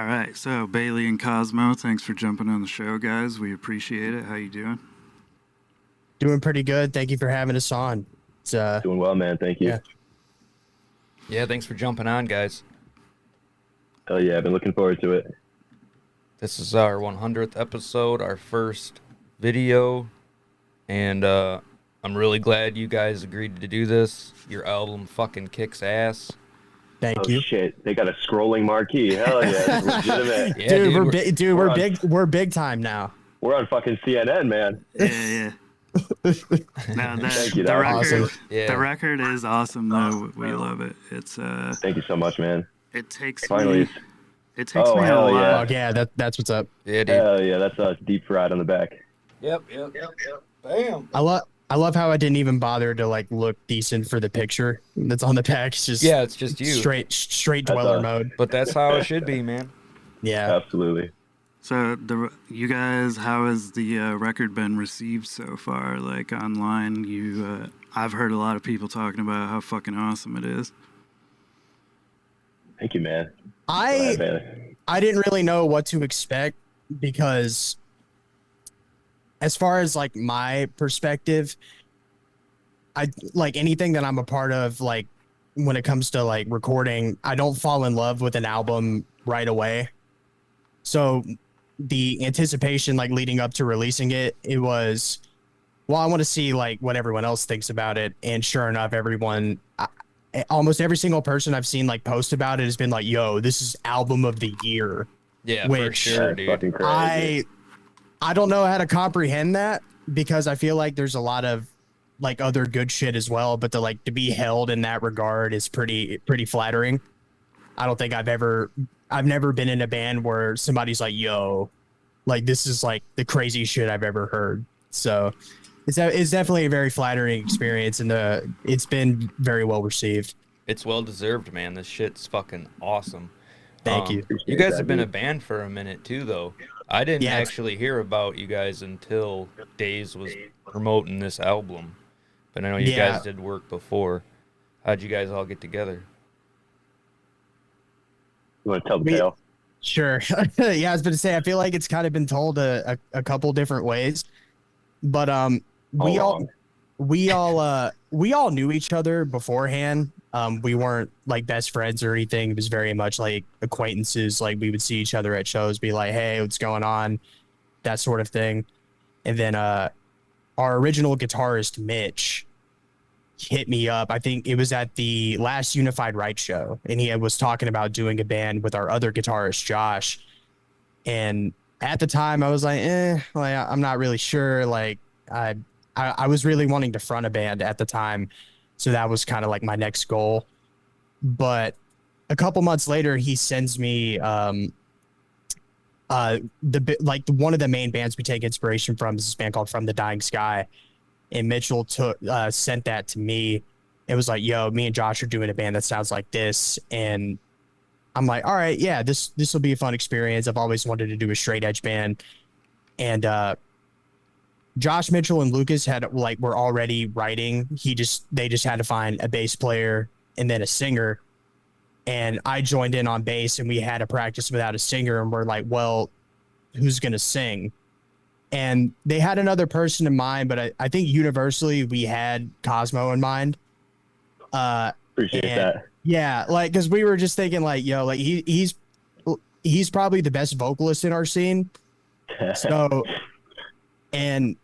All right, so Bayly and Cosmo, thanks for jumping on the show, guys. We appreciate it. How you doing? Doing pretty good. Thank you for having us on. It's Doing well, man. Thank you. Yeah. Yeah, thanks for jumping on, guys. Hell yeah, I've been looking forward to it. This is our 100th episode, our first video, and I'm really glad you guys agreed to do this. Your album fucking kicks ass. Thank you. Shit, they got a scrolling marquee. Hell yeah, it's legitimate. Yeah, Dude, we're we're big time now. We're on fucking CNN, man. Yeah. No, Thank you, the that was record, awesome. Yeah. the record is awesome though. We love it. It's Thank you so much, man. it takes Finally. me, it takes Oh, me a hell while. yeah. Oh yeah, that's what's up. Yeah, dude. Hell yeah, that's a deep fried on the back. Yep. Bam. I love how I didn't even bother to like look decent for the picture that's on the pack. It's just Yeah, it's just you. straight That's dweller us. mode. But that's how it should be, man. Yeah. Absolutely. So you guys, how has the record been received so far? Like online, I've heard a lot of people talking about how fucking awesome it is. Thank you, man. I Man. didn't really know what to expect because as far as like my perspective, I like anything that I'm a part of, like when it comes to like recording, I don't fall in love with an album right away. So the anticipation like leading up to releasing it, it was, well, I want to see like what everyone else thinks about it. And sure enough, almost every single person I've seen like post about it has been like, yo, this is album of the year. Yeah, for Which- sure, That's dude. fucking crazy. I don't know how to comprehend that because I feel like there's a lot of like other good shit as well, but to be held in that regard is pretty flattering. I don't think I've never been in a band where somebody's like, yo, like this is like the crazy shit I've ever heard. So it's definitely a very flattering experience, and it's been very well received. It's well deserved, man. This shit's fucking awesome. Thank you. You guys that, have been a dude. band for a minute too, though. I didn't Yeah. actually hear about you guys until Days was promoting this album, but I know you Yeah. guys did work before. How'd you guys all get together? You want to tell the We- tale? Sure. Yeah, I was going to say, I feel like it's kind of been told a couple different ways, but we all knew each other beforehand. We weren't like best friends or anything. It was very much like acquaintances. Like we would see each other at shows, be like, hey, what's going on? That sort of thing. And then our original guitarist, Mitch, hit me up. I think it was at the last Unified Right show, and he was talking about doing a band with our other guitarist, Josh. And at the time I was like, like I'm not really sure. Like I was really wanting to front a band at the time. So that was kind of like my next goal. But a couple months later, he sends me one of the main bands we take inspiration from is this band called From the Dying Sky. And Mitchell sent that to me. It was like, yo, me and Josh are doing a band that sounds like this. And I'm like, all right, yeah, this will be a fun experience. I've always wanted to do a straight edge band. And Josh, Mitchell, and Lucas were already writing. They just had to find a bass player and then a singer. And I joined in on bass, and we had to practice without a singer. And we're like, well, who's gonna sing? And they had another person in mind, but I think universally we had Cosmo in mind. Appreciate and- that. Yeah, like because we were just thinking like, yo, like he's probably the best vocalist in our scene. So, and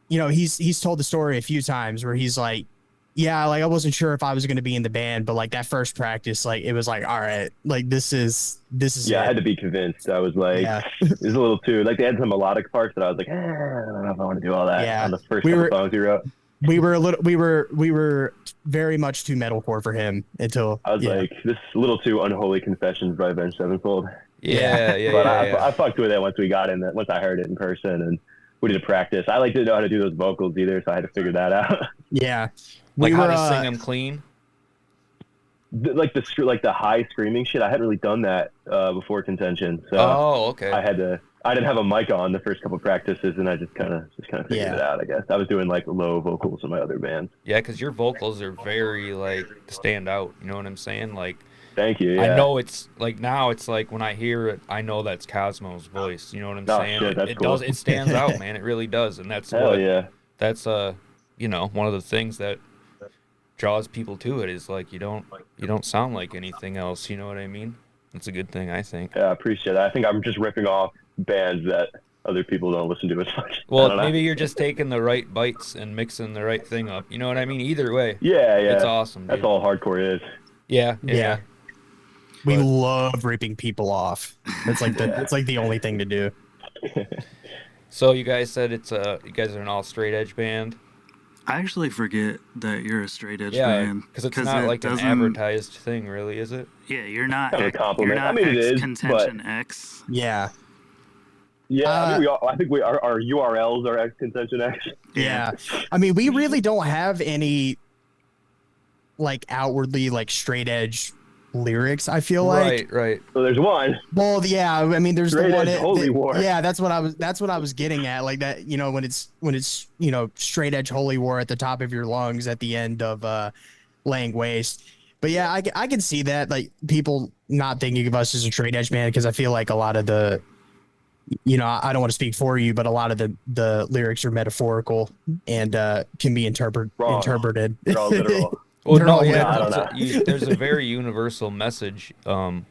you know, he's told the story a few times where he's like, yeah, like I wasn't sure if I was going to be in the band, but like that first practice, like it was like, all right, like this is Yeah, I it. had to be convinced. I was like, Yeah. it was a little too, like they had some melodic parts that I was like, I don't know if I want to do all that Yeah. on the first We couple were- songs we wrote. We were very much too metalcore for him until I was like, this is a little too Unholy Confessions by Avenged Sevenfold. Yeah. But I fucked with it once we got in that, once I heard it in person and we did a practice. I like didn't know how to do those vocals either, so I had to figure that out. yeah. Like We how were to sing them clean. like the high screaming shit. I hadn't really done that before Contention, so Oh, okay. I didn't have a mic on the first couple practices, and I just kind of figured Yeah. it out. I guess I was doing like low vocals in my other bands. Yeah, because your vocals are very like stand out. You know what I'm saying? Like Thank you. Yeah. I know it's like now it's like when I hear it, I know that's Cosmo's voice. You know what I'm saying? Shit, that's it cool. does. It stands out, man. It really does, and that's Hell what. yeah. That's you know, one of the things that draws people to it is like you don't sound like anything else. You know what I mean? That's a good thing, I think. Yeah, I appreciate that. I think I'm just ripping off bands that other people don't listen to as much. Well, maybe you're just taking the right bites and mixing the right thing up. You know what I mean? Either way. Yeah. It's awesome. Dude. That's all hardcore is. Yeah. We love ripping people off. That's like that's like the only thing to do. So you guys said you guys are an all straight edge band. I actually forget that you're a straight edge band. because it's not like an advertised thing, really, is it? Yeah, you're not. Kind of a compliment. You're not I mean, it is, Contention but- X. Yeah. Yeah, I think our URLs are X Contention X. Yeah. I mean, we really don't have any like outwardly like straight edge lyrics, I feel like. Right. So there's one. Well, yeah, I mean there's Straight the one edge holy war. Yeah, that's what I was getting at, like that, you know, when it's you know, straight edge holy war at the top of your lungs at the end of laying waste. But yeah, I can see that, like people not thinking of us as a straight edge band, because I feel like a lot of the, you know, I don't want to speak for you, but a lot of the lyrics are metaphorical and can be interpreted. They're all literal. Well, no, Yeah, I don't know. there's a very universal message in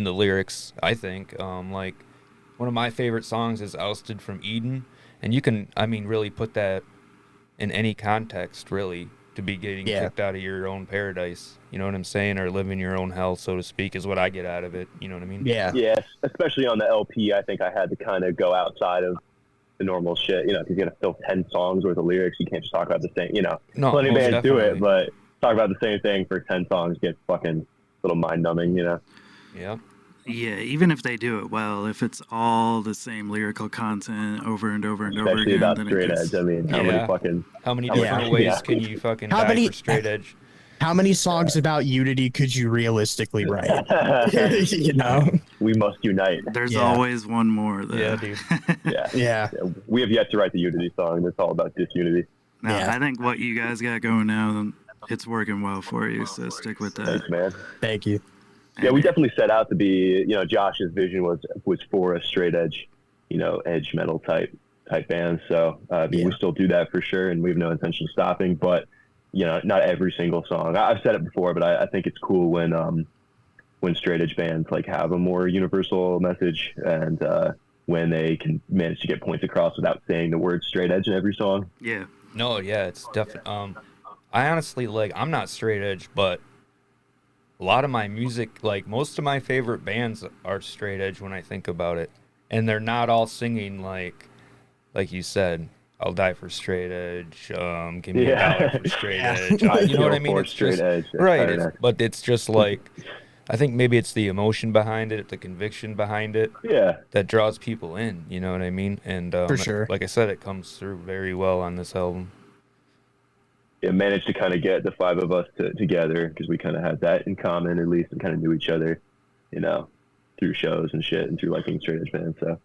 the lyrics, I think. Like, one of my favorite songs is Ousted from Eden, and you can, I mean, really put that in any context, really, to be getting kicked out of your own paradise. You know what I'm saying? Or living your own hell, so to speak, is what I get out of it. You know what I mean? Yeah. Yeah, especially on the LP, I think I had to kind of go outside of the normal shit, you know, because you got to fill 10 songs worth of lyrics. You can't just talk about the same, you know. No, plenty of most bands do definitely. it, but talk about the same thing for 10 songs gets fucking a little mind-numbing, you know. Yeah. Yeah, even if they do it well, if it's all the same lyrical content over and over and over Especially again, about then straight it gets, edge. I mean, how many fucking... How many Yeah. different ways Yeah. can you fucking How die many- for straight edge? How many songs about unity could you realistically write? You know? We must unite. there's Yeah. always one more. Though. Yeah, dude. Yeah. Yeah. We have yet to write the Unity song. That's all about disunity. No, Yeah. I think what you guys got going now, then it's working well for you. So stick with that. Thanks, man. Thank you. Yeah, we definitely set out to be, you know, Josh's vision was for a straight edge, you know, edge metal type band. So, I mean, we still do that for sure, and we have no intention of stopping, but, you know, not every single song. I've said it before, but I think it's cool when straight edge bands like have a more universal message, and when they can manage to get points across without saying the word straight edge in every song. Yeah. No, yeah, it's definitely. I honestly, like, I'm not straight edge, but a lot of my music, like, most of my favorite bands are straight edge when I think about it. And they're not all singing, like you said, I'll die for straight edge, give me $1 for straight edge. You know what I mean? It's straight just, edge. right, but it's just like, I think maybe it's the emotion behind it, the conviction behind it. Yeah. That draws people in, you know what I mean? And For sure. like I said, it comes through very well on this album. It managed to kind of get the five of us together because we kind of had that in common, at least, and kind of knew each other, you know, through shows and shit and through liking straight edge bands. So,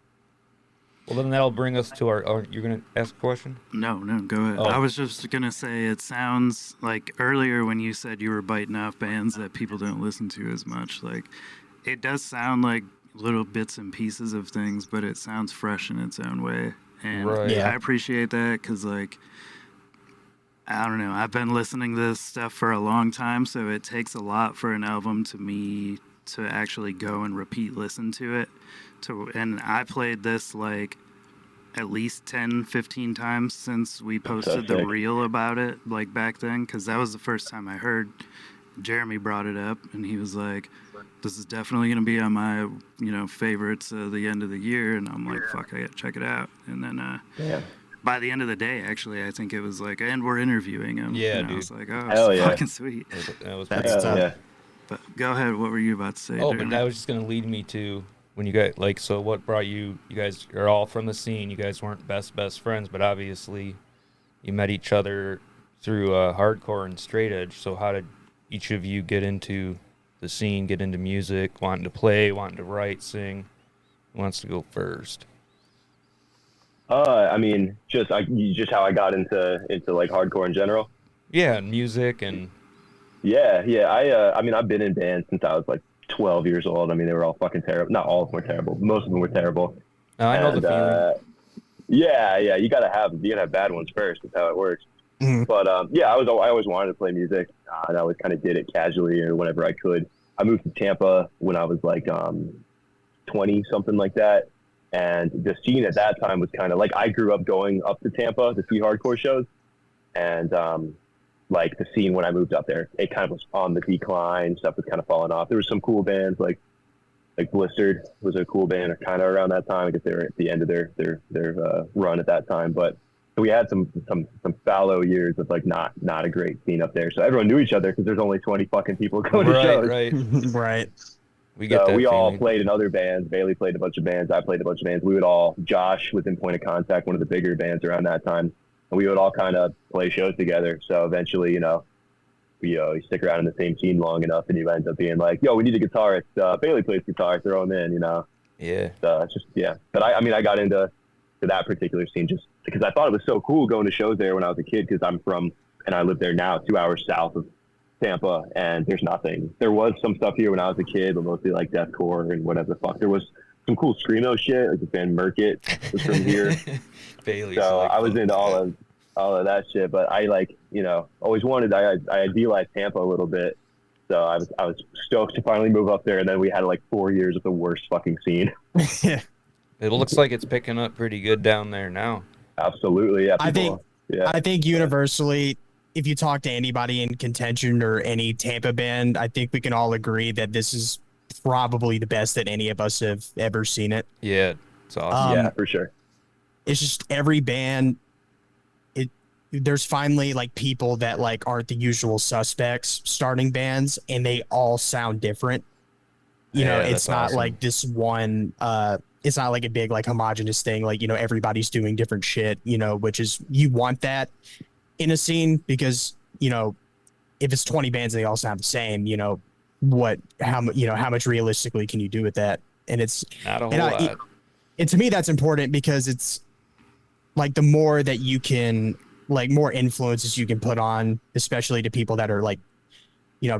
Well, then that'll bring us to our you're going to ask a question? No, go ahead. Oh. I was just going to say it sounds like earlier when you said you were biting off bands that people don't listen to as much. Like, it does sound like little bits and pieces of things, but it sounds fresh in its own way. And Right. Yeah. I appreciate that because, like, I don't know. I've been listening to this stuff for a long time, so it takes a lot for an album to me to actually go and repeat listen to it. And I played this like at least 10, 15 times since we posted the sick. reel about it, like back then, because that was the first time I heard. Jeremy brought it up, and he was like, "This is definitely gonna be on my, you know, favorites the end of the year." And I'm like, "Fuck, I gotta check it out." And then yeah. by the end of the day, actually, I think it was like, and we're interviewing him. Yeah, and I dude. was like, oh, Hell it's yeah. fucking sweet. That was That's pretty tough. Yeah. But go ahead. What were you about to say? Oh, Jeremy? but that was just going to lead me to when you guys, like, so what brought you guys are all from the scene. You guys weren't best friends, but obviously you met each other through hardcore and straight edge. So how did each of you get into the scene, get into music, wanting to play, wanting to write, sing? Who wants to go first? I mean, just how I got into like hardcore in general. Yeah, and music and Yeah. I mean, I've been in bands since I was like 12 years old. I mean, they were all fucking terrible. Not all of them were terrible. Most of them were terrible. I know the feeling. Yeah, you gotta have bad ones first. That's how it works. Mhm. But I always wanted to play music, and I always kind of did it casually or whenever I could. I moved to Tampa when I was like 20, something like that, and the scene at that time was kind of like I grew up going up to Tampa to see hardcore shows, and like the scene when I moved up there, it kind of was on the decline. Stuff was kind of falling off. There were some cool bands like Blistered was a cool band, kind of around that time. I guess they were at the end of their run at that time, but we had some fallow years of like not a great scene up there. So everyone knew each other because there's only 20 fucking people going to shows. Right. Right. We get that. We all feeling. played in other bands. Bailey played a bunch of bands. I played a bunch of bands. Josh was in Point of Contact, one of the bigger bands around that time, and we would all kind of play shows together. So eventually, you stick around in the same scene long enough, and you end up being like, "Yo, we need a guitarist. Bailey plays guitar. Throw him in." Yeah. So it's just But I got into that particular scene just because I thought it was so cool going to shows there when I was a kid. Because I live there now, 2 hours south of Tampa, and there's nothing. There was some stuff here when I was a kid, but mostly like deathcore and whatever the fuck. There was some cool screamo shit, like the band Murkit was from here. Bailey. So I was into all of that shit, but I always wanted. I idealized Tampa a little bit, so I was stoked to finally move up there, and then we had like 4 years of the worst fucking scene. It looks like it's picking up pretty good down there now. Absolutely, yeah. I think universally, if you talk to anybody in Contention or any Tampa band, I think we can all agree that this is probably the best that any of us have ever seen it. Yeah, it's awesome. Yeah, for sure. It's just every band. There's finally like people that like aren't the usual suspects starting bands, and they all sound different. It's not awesome. like this one. It's not like a big like homogenous thing. Like everybody's doing different shit. Which is you want that in a scene because if it's 20 bands and they all sound the same, how much realistically can you do with that? And it's Not a whole lot. And to me that's important because it's like the more that you can like more influences you can put on, especially to people that are like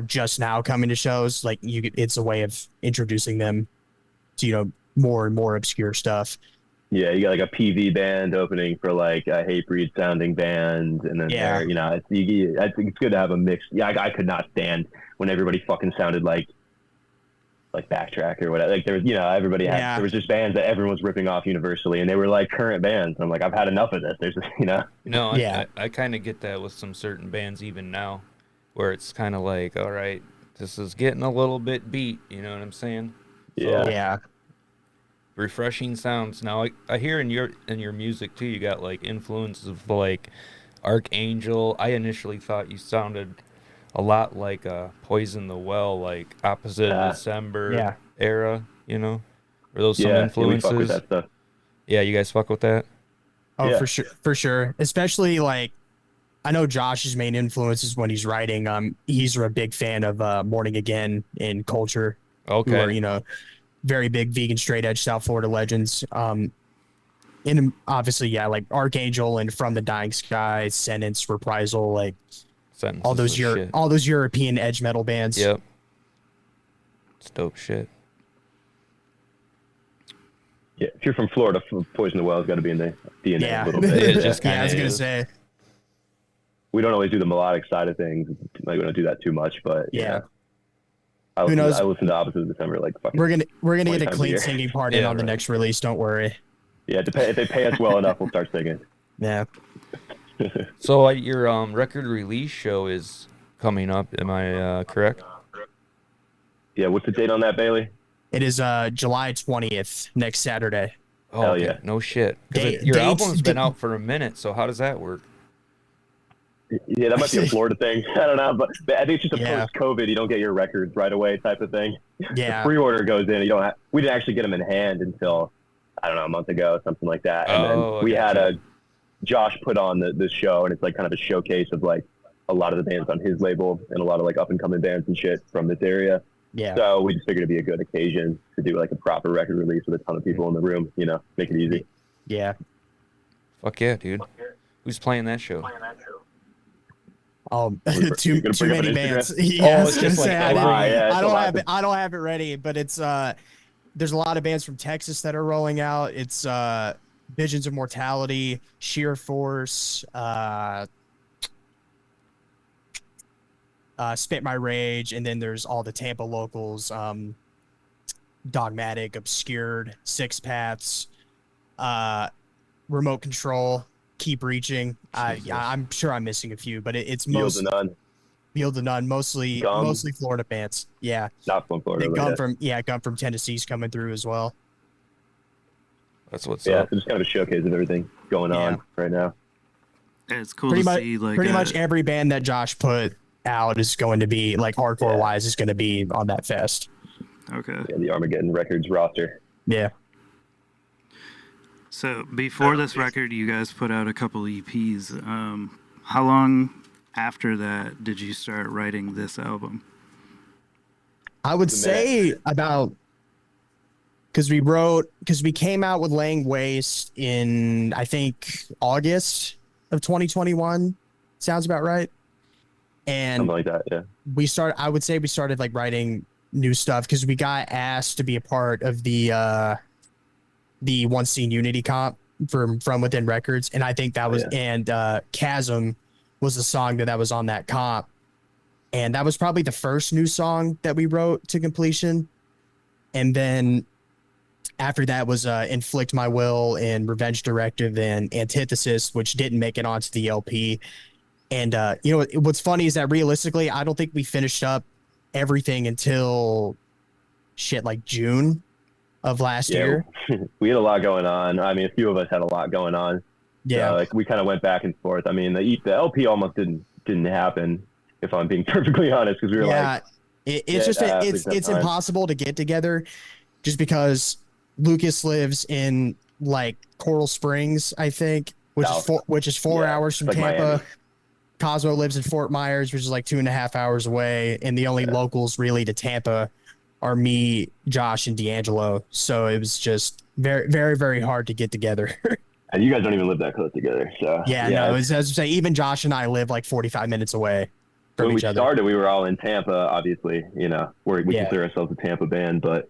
just now coming to shows, like it's a way of introducing them to more and more obscure stuff. Yeah, you got like a PV band opening for like a Hatebreed sounding band, and then I think it's good to have a mix. Yeah, I could not stand when everybody fucking sounded like Backtrack or whatever. Like there was, everybody had there was just bands that everyone was ripping off universally, and they were like current bands. I'm like, I've had enough of this. There's just, No, I kind of get that with some certain bands even now, where it's kind of like, all right, this is getting a little bit beat. You know what I'm saying? Yeah. Refreshing sounds. Now I hear in your music too, you got like influences of like Archangel. I initially thought you sounded a lot like Poison the Well, like Opposite of December era, Were those some influences? We fuck with that stuff. Yeah, you guys fuck with that? Oh, Yeah. for sure. Especially like I know Josh's main influences when he's writing. He's a big fan of Morning Again and Culture. Okay. Who are, very big vegan straight edge South Florida legends. And obviously, like Archangel and From the Dying Sky, Sentence, Reprisal, like Sentences all those European edge metal bands. Yep. It's dope shit. Yeah, if you're from Florida, Poison the Well's got to be in the DNA a little bit. It just I kinda was gonna is. say. We don't always do the melodic side of things. Like we don't do that too much, but Yeah. I Who knows? listen to Opposite of December like fucking. We're gonna 20 get a times a clean year. singing part in Yeah, on the right. next release. Don't worry. Yeah, if they pay us well enough, we'll start singing. Yeah. So your record release show is coming up. Am I correct? Yeah, what's the date on that, Bailey? It is July 20th, next Saturday. Oh, Hell okay. yeah. No shit. 'Cause Date- your dates- album's been out for a minute, so how does that work? Yeah, that might be a Florida thing. I don't know, but I think it's just a Yeah. post-COVID, you don't get your records right away type of thing. Yeah. The pre-order goes in. We didn't actually get them in hand until I don't know, a month ago, something like that. And Oh, then we gotcha. had Josh put on this show, and it's like kind of a showcase of like a lot of the bands on his label and a lot of like up and coming bands and shit from this area. Yeah. So we just figured it'd be a good occasion to do like a proper record release with a ton of people in the room. Make it easy. Yeah. Fuck yeah, dude. Who's playing that show? You're Too gonna bring up many an bands. Instagram? Yeah, I Oh, was it's gonna just like say every- I don't a lot have to- it. I don't have it ready, but it's there's a lot of bands from Texas that are rolling out. It's Visions of Mortality, Sheer Force, Spit My Rage, and then there's all the Tampa locals, Dogmatic, Obscured, Six Paths, Remote Control, Keep Reaching. Jesus. I'm sure I'm missing a few, but it's Yield to most None. Field to None, mostly Gum. Florida bands. Yeah. Not from Florida. The but Gum from Tennessee's coming through as well. That's what's yeah, up. so just kind of a showcase of everything going on right now. It's cool Pretty to much, see like pretty much every band that Josh put out is going to be like hardcore wise is going to be on that fest. Okay. Yeah, the Armageddon Records roster. Yeah. So before this record, you guys put out a couple EPs. How long after that did you start writing this album? I would say about because we came out with Laying Waste in I think August of 2021. Sounds about right. And Something like that, yeah. I would say we started like writing new stuff because we got asked to be a part of the One Scene Unity comp from Within Records, and I think that was and Chasm was the song that was on that comp, and that was probably the first new song that we wrote to completion. And then after that was Inflict My Will and Revenge Directive and Antithesis, which didn't make it onto the LP. And you know what's funny is that realistically, I don't think we finished up everything until like June of last year. We had a lot going on. I mean, a few of us had a lot going on. Yeah, like we kind of went back and forth. I mean, the LP almost didn't happen, if I'm being perfectly honest, because we were like, it's impossible to get together, just because Lucas lives in like Coral Springs, I think, which is 4 hours from like Tampa. Miami. Cosmo lives in Fort Myers, which is like 2.5 hours away, and the only locals really to Tampa are me, Josh, and D'Angelo. So it was just very, very, very hard to get together. And you guys don't even live that close together, so no, as I say, even Josh and I live like 45 minutes away from when we each other. started, we were all in Tampa. Obviously, we consider ourselves a Tampa band, but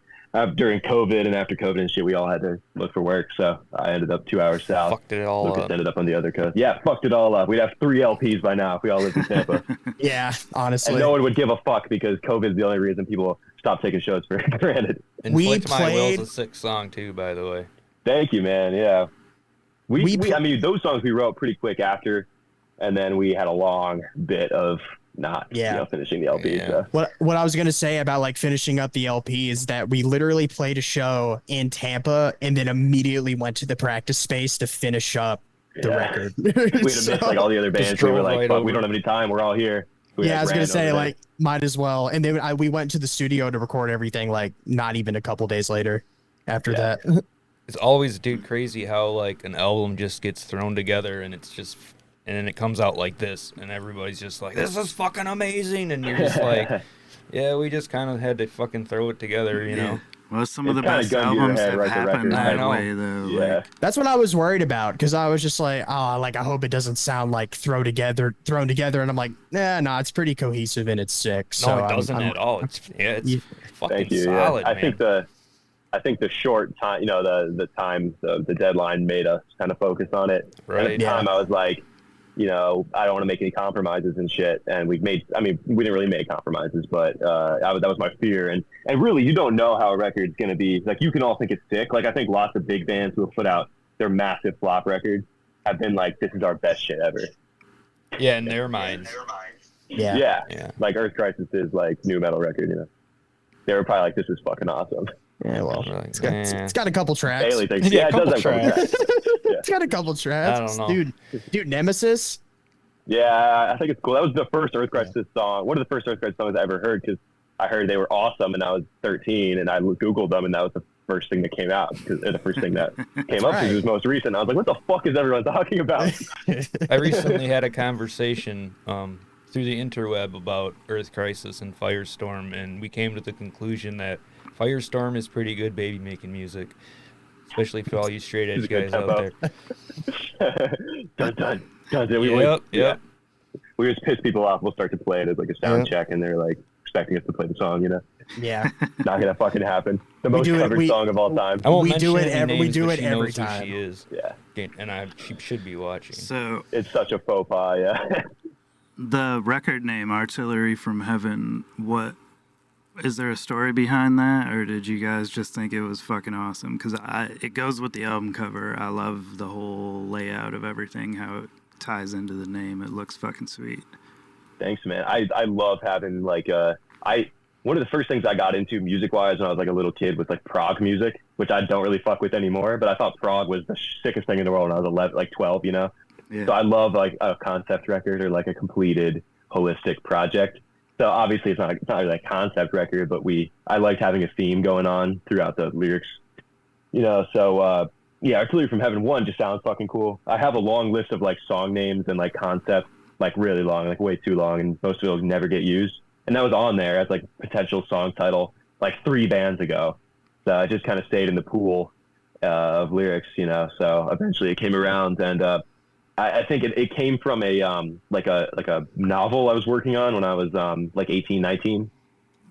during COVID and after COVID and shit, we all had to look for work. So I ended up 2 hours south. Fucked it all Lucas up. ended up on the other coast. Yeah, fucked it all up. We'd have 3 LPs by now if we all lived in Tampa. Yeah, honestly. And no one would give a fuck because COVID is the only reason people stop taking shows for granted. Inflict My Will's a sick song too, by the way. Thank you, man. Yeah. I mean, those songs we wrote pretty quick after, and then we had a long bit of not finishing the LP. Yeah. So. What I was gonna say about like finishing up the LP is that we literally played a show in Tampa and then immediately went to the practice space to finish up the record. We'd have missed like all the other bands. We were like, right fuck, we don't have any time. We're all here. I was gonna say like might as well. And then we went to the studio to record everything like not even a couple days later after that. It's always, dude, crazy how like an album just gets thrown together and then it comes out like this and everybody's just like, this is fucking amazing, and you're just like, yeah, we just kind of had to fucking throw it together, you know. Well, some of the best albums have happened I that know. way, though. Yeah. Like, That's what I was worried about because I was just like, I hope it doesn't sound like thrown together, and I'm like, no, it's pretty cohesive and it's sick. No, So it doesn't at all. It's fucking Thank you. solid, I man. think the short time, the deadline made us kind of focus on it. Right. And at the time, I was like, I don't want to make any compromises and shit. And we didn't really make compromises, but that was my fear. And really, you don't know how a record's going to be. Like, you can all think it's sick. Like, I think lots of big bands who have put out their massive flop records have been like, this is our best shit ever. Yeah, in their minds. Yeah. Like Earth Crisis is like new metal record, They were probably like, this is fucking awesome. Yeah, well, Like, it's got a couple tracks. Bailey thinks, Yeah, it does have a couple tracks. It's got a couple tracks. I don't know. Dude, Nemesis. Yeah, I think it's cool. That was the first Earth Crisis song. One of the first Earth Crisis songs I ever heard because I heard they were awesome and I was 13 and I Googled them and that was the first thing that came out. The first thing that came up because it was most recent. I was like, what the fuck is everyone talking about? I recently had a conversation through the interweb about Earth Crisis and Firestorm, and we came to the conclusion that Firestorm is pretty good baby making music, especially for all you straight edge guys out there. Dun, dun, dun, Yep. we just piss people off. We'll start to play it as like a sound check, and they're like expecting us to play the song. You know, Yeah. not gonna fucking happen. The We most do it- covered we- song of all time. I won't We mention do it any every- we names, do but it she every knows who time. she is. Yeah, She should be watching. So it's such a faux pas. Yeah. the record name, Artillery from Heaven, what is there a story behind that, or did you guys just think it was fucking awesome? Because it goes with the album cover. I love the whole layout of everything, how it ties into the name. It looks fucking sweet. Thanks, man. I love having like one of the first things I got into music wise when I was like a little kid was like prog music, which I don't really fuck with anymore. But I thought prog was the sickest thing in the world when I was 11, like 12, you know. Yeah. So I love like a concept record or like a completed holistic project. So obviously it's not really a concept record, but I liked having a theme going on throughout the lyrics, you know. So yeah, Artillery from Heaven 1 just sounds fucking cool. I have a long list of like song names and like concepts, like really long, like way too long, and most of those never get used. And that was on there as like potential song title like 3 bands ago. So it just kind of stayed in the pool of lyrics, you know. So eventually it came around, and I think it came from a like a novel I was working on when I was like 18, 19.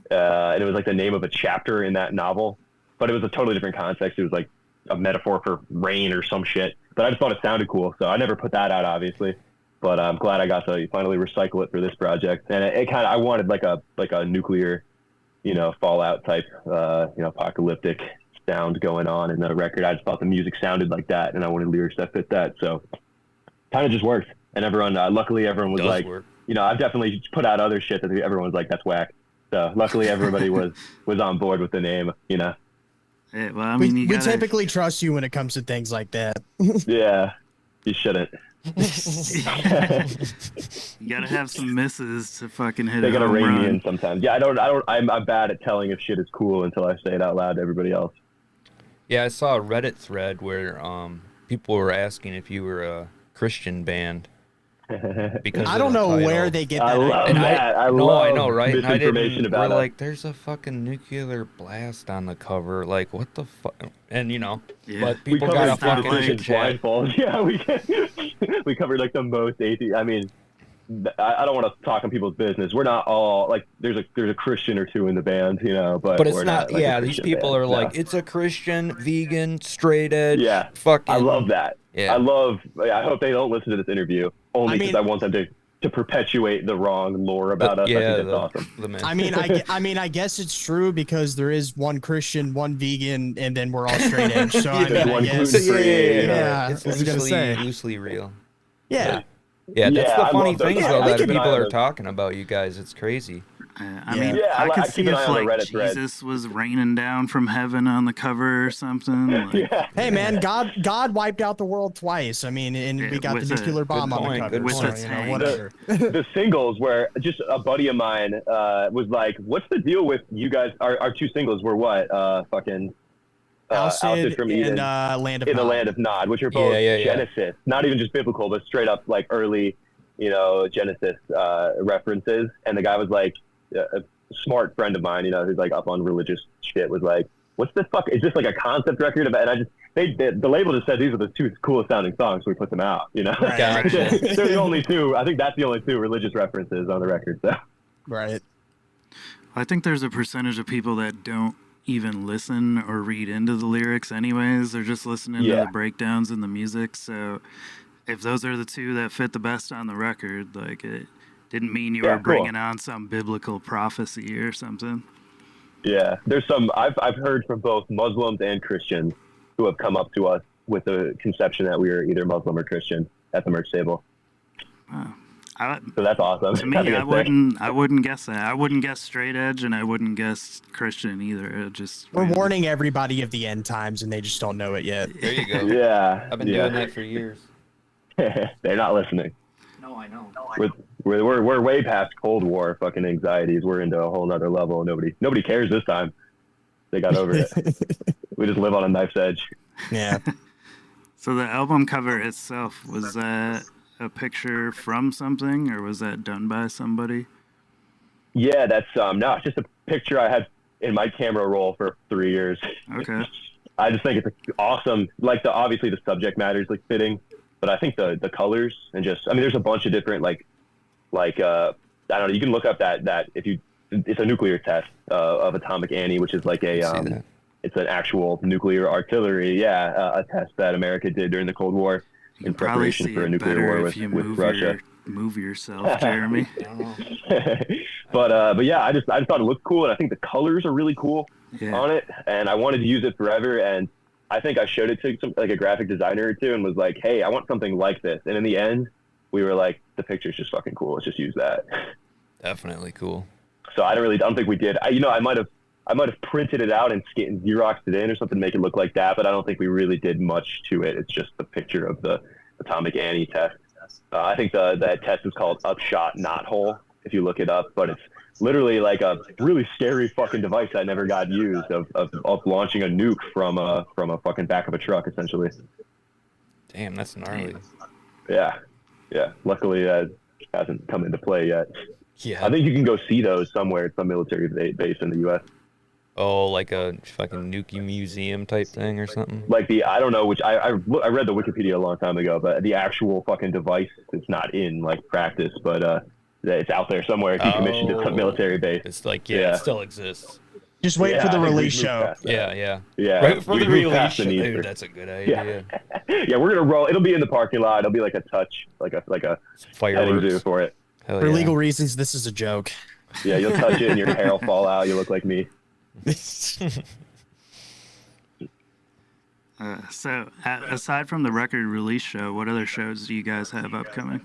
And it was like the name of a chapter in that novel, but it was a totally different context. It was like a metaphor for rain or some shit. But I just thought it sounded cool, so I never put that out, obviously. But I'm glad I got to finally recycle it for this project. And it kind of, I wanted like a nuclear, you know, fallout type, you know, apocalyptic sound going on in the record. I just thought the music sounded like that, and I wanted lyrics that fit that. So kind of just worked. And everyone, luckily everyone was like, you know, I've definitely put out other shit that everyone was like, that's whack. So luckily everybody was on board with the name, you know. Yeah, well, I mean, we typically trust you when it comes to things like that. Yeah, you shouldn't. you gotta have some misses to fucking hit They a gotta home rein run. me in sometimes. Yeah, I'm bad at telling if shit is cool until I say it out loud to everybody else. Yeah, I saw a Reddit thread where people were asking if you were a Christian band. Because I don't know where they get that. I love idea. that. I know, right? And misinformation about we're it. like, there's a fucking nuclear blast on the cover. Like, what the fuck? And you know, Yeah. but We people covered got a stuff fucking like chit chat. blindfolds. Yeah, we covered like the most atheist. I mean, I don't want to talk on people's business. We're not all like there's a Christian or two in the band, you know. But But it's we're not. like, a Yeah, these Christian people band. are like, No. it's a Christian, vegan, straight edge. Yeah, fucking. I love that. Yeah. I hope they don't listen to this interview only because I want them to perpetuate the wrong lore about us. I think that's awesome. The myth. I mean, I guess it's true because there is one Christian, one vegan, and then we're all straight edge. So I mean, I one guess, gluten-free, yeah, It's I was gonna say, loosely real. yeah. Yeah, that's Yeah, the I funny love those. things Yeah, though I that keep an people eye on are those. talking about you guys. It's crazy. I Yeah. mean, Yeah, I could I see keep an if eye on the like Reddit thread. Jesus was raining down from heaven on the cover or something. Like, Yeah. Hey man, God wiped out the world twice. I mean, and Yeah, we got the with a- nuclear bomb on the point, cover. good So, point. you know, The- whatever. The singles were just a buddy of mine was like, "What's the deal with you guys? Our 2 singles were what? Fucking Ousted from and Eden, Land of in the Nod. Land of Nod, which are both Yeah. Genesis, not even just biblical, but straight up like early, you know, Genesis references." And the guy was like, a smart friend of mine, you know, who's like up on religious shit, was like, "What's this fuck? Is this like a concept record about?" And I just the label just said these are the 2 coolest sounding songs, so we put them out. You know, Right. Gotcha. they're the only 2. I think that's the only 2 religious references on the record. So. Right. I think there's a percentage of people that don't even listen or read into the lyrics anyways. They're just listening to the breakdowns and the music. So if those are the 2 that fit the best on the record, like it didn't mean you were bringing on some biblical prophecy or something. Yeah, there's some I've heard from both Muslims and Christians who have come up to us with the conception that we are either Muslim or Christian at the merch table. So that's awesome. To me, I wouldn't guess that. I wouldn't guess straight edge, and I wouldn't guess Christian either. It just We're warning everybody of the end times, and they just don't know it yet. There you go. Yeah, I've been doing that for years. They're not listening. No, I know. We're way past Cold War fucking anxieties. We're into a whole nother level. Nobody cares this time. They got over it. We just live on a knife's edge. Yeah. So the album cover itself, was that a picture from something, or was that done by somebody? Yeah, that's no, it's just a picture I had in my camera roll for 3 years. Okay. I just think it's awesome. Like obviously the subject matter is like fitting, but I think the colors and just, I mean, there's a bunch of different like like I don't know. You can look up that if you. It's a nuclear test of Atomic Annie, which is like it's an actual nuclear artillery, a test that America did during the Cold War in preparation for a nuclear war with Russia. Move yourself, Jeremy. But yeah, I just thought it looked cool, and I think the colors are really cool on it, and I wanted to use it forever. And I think I showed it to like a graphic designer or two, and was like, "Hey, I want something like this." And in the end, we were like, "The picture's just fucking cool. Let's just use that." Definitely cool. So I don't think we did. I might have printed it out and Xeroxed it in or something to make it look like that, but I don't think we really did much to it. It's just the picture of the Atomic Annie test. I think that test is called Upshot Knot Hole, if you look it up, but it's literally like a really scary fucking device that never got used of launching a nuke from a fucking back of a truck, essentially. Damn, that's gnarly. Yeah. Luckily, that hasn't come into play yet. Yeah. I think you can go see those somewhere at some military base in the U.S. Oh, like a fucking nuke museum type thing or something? Like I don't know which, I read the Wikipedia a long time ago, but the actual fucking device is not in like practice, but it's out there somewhere decommissioned at some military base. It's like, it still exists. Just wait for the release show. Yeah. Right for the release show. Dude, that's a good idea. Yeah, we're gonna roll. It'll be in the parking lot. It'll be like a touch, like a petting zoo for it. Hell For legal reasons, this is a joke. Yeah, you'll touch it and your hair will fall out. You look like me. So, aside from the record release show, what other shows do you guys have upcoming?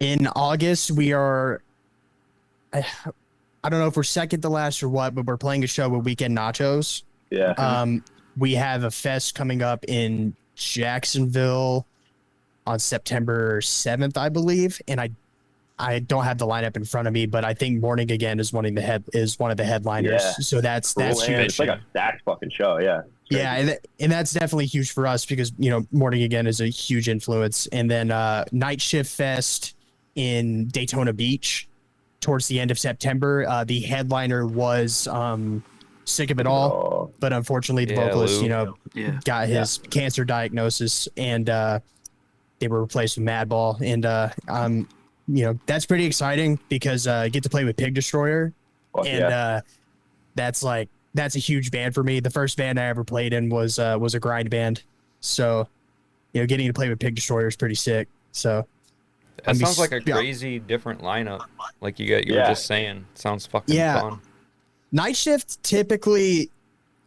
In August, we are. I don't know if we're second to last or what, but we're playing a show with Weekend Nachos. Yeah. We have a fest coming up in Jacksonville on September 7th, I believe, and I don't have the lineup in front of me, but I think Morning Again is one of the headliners. Yeah. So that's huge. huge. It's like a stacked fucking show. Yeah. Yeah, and that's definitely huge for us because Morning Again is a huge influence. And then Night Shift Fest in Daytona Beach towards the end of September. The headliner was Sick of It All, but unfortunately the vocalist got his cancer diagnosis, and they were replaced with Madball. And that's pretty exciting because I get to play with Pig Destroyer, that's a huge band for me. The first band I ever played in was a grind band, so getting to play with Pig Destroyer is pretty sick. So that sounds like a crazy different lineup. Like you were just saying, sounds fucking fun. Night Shift typically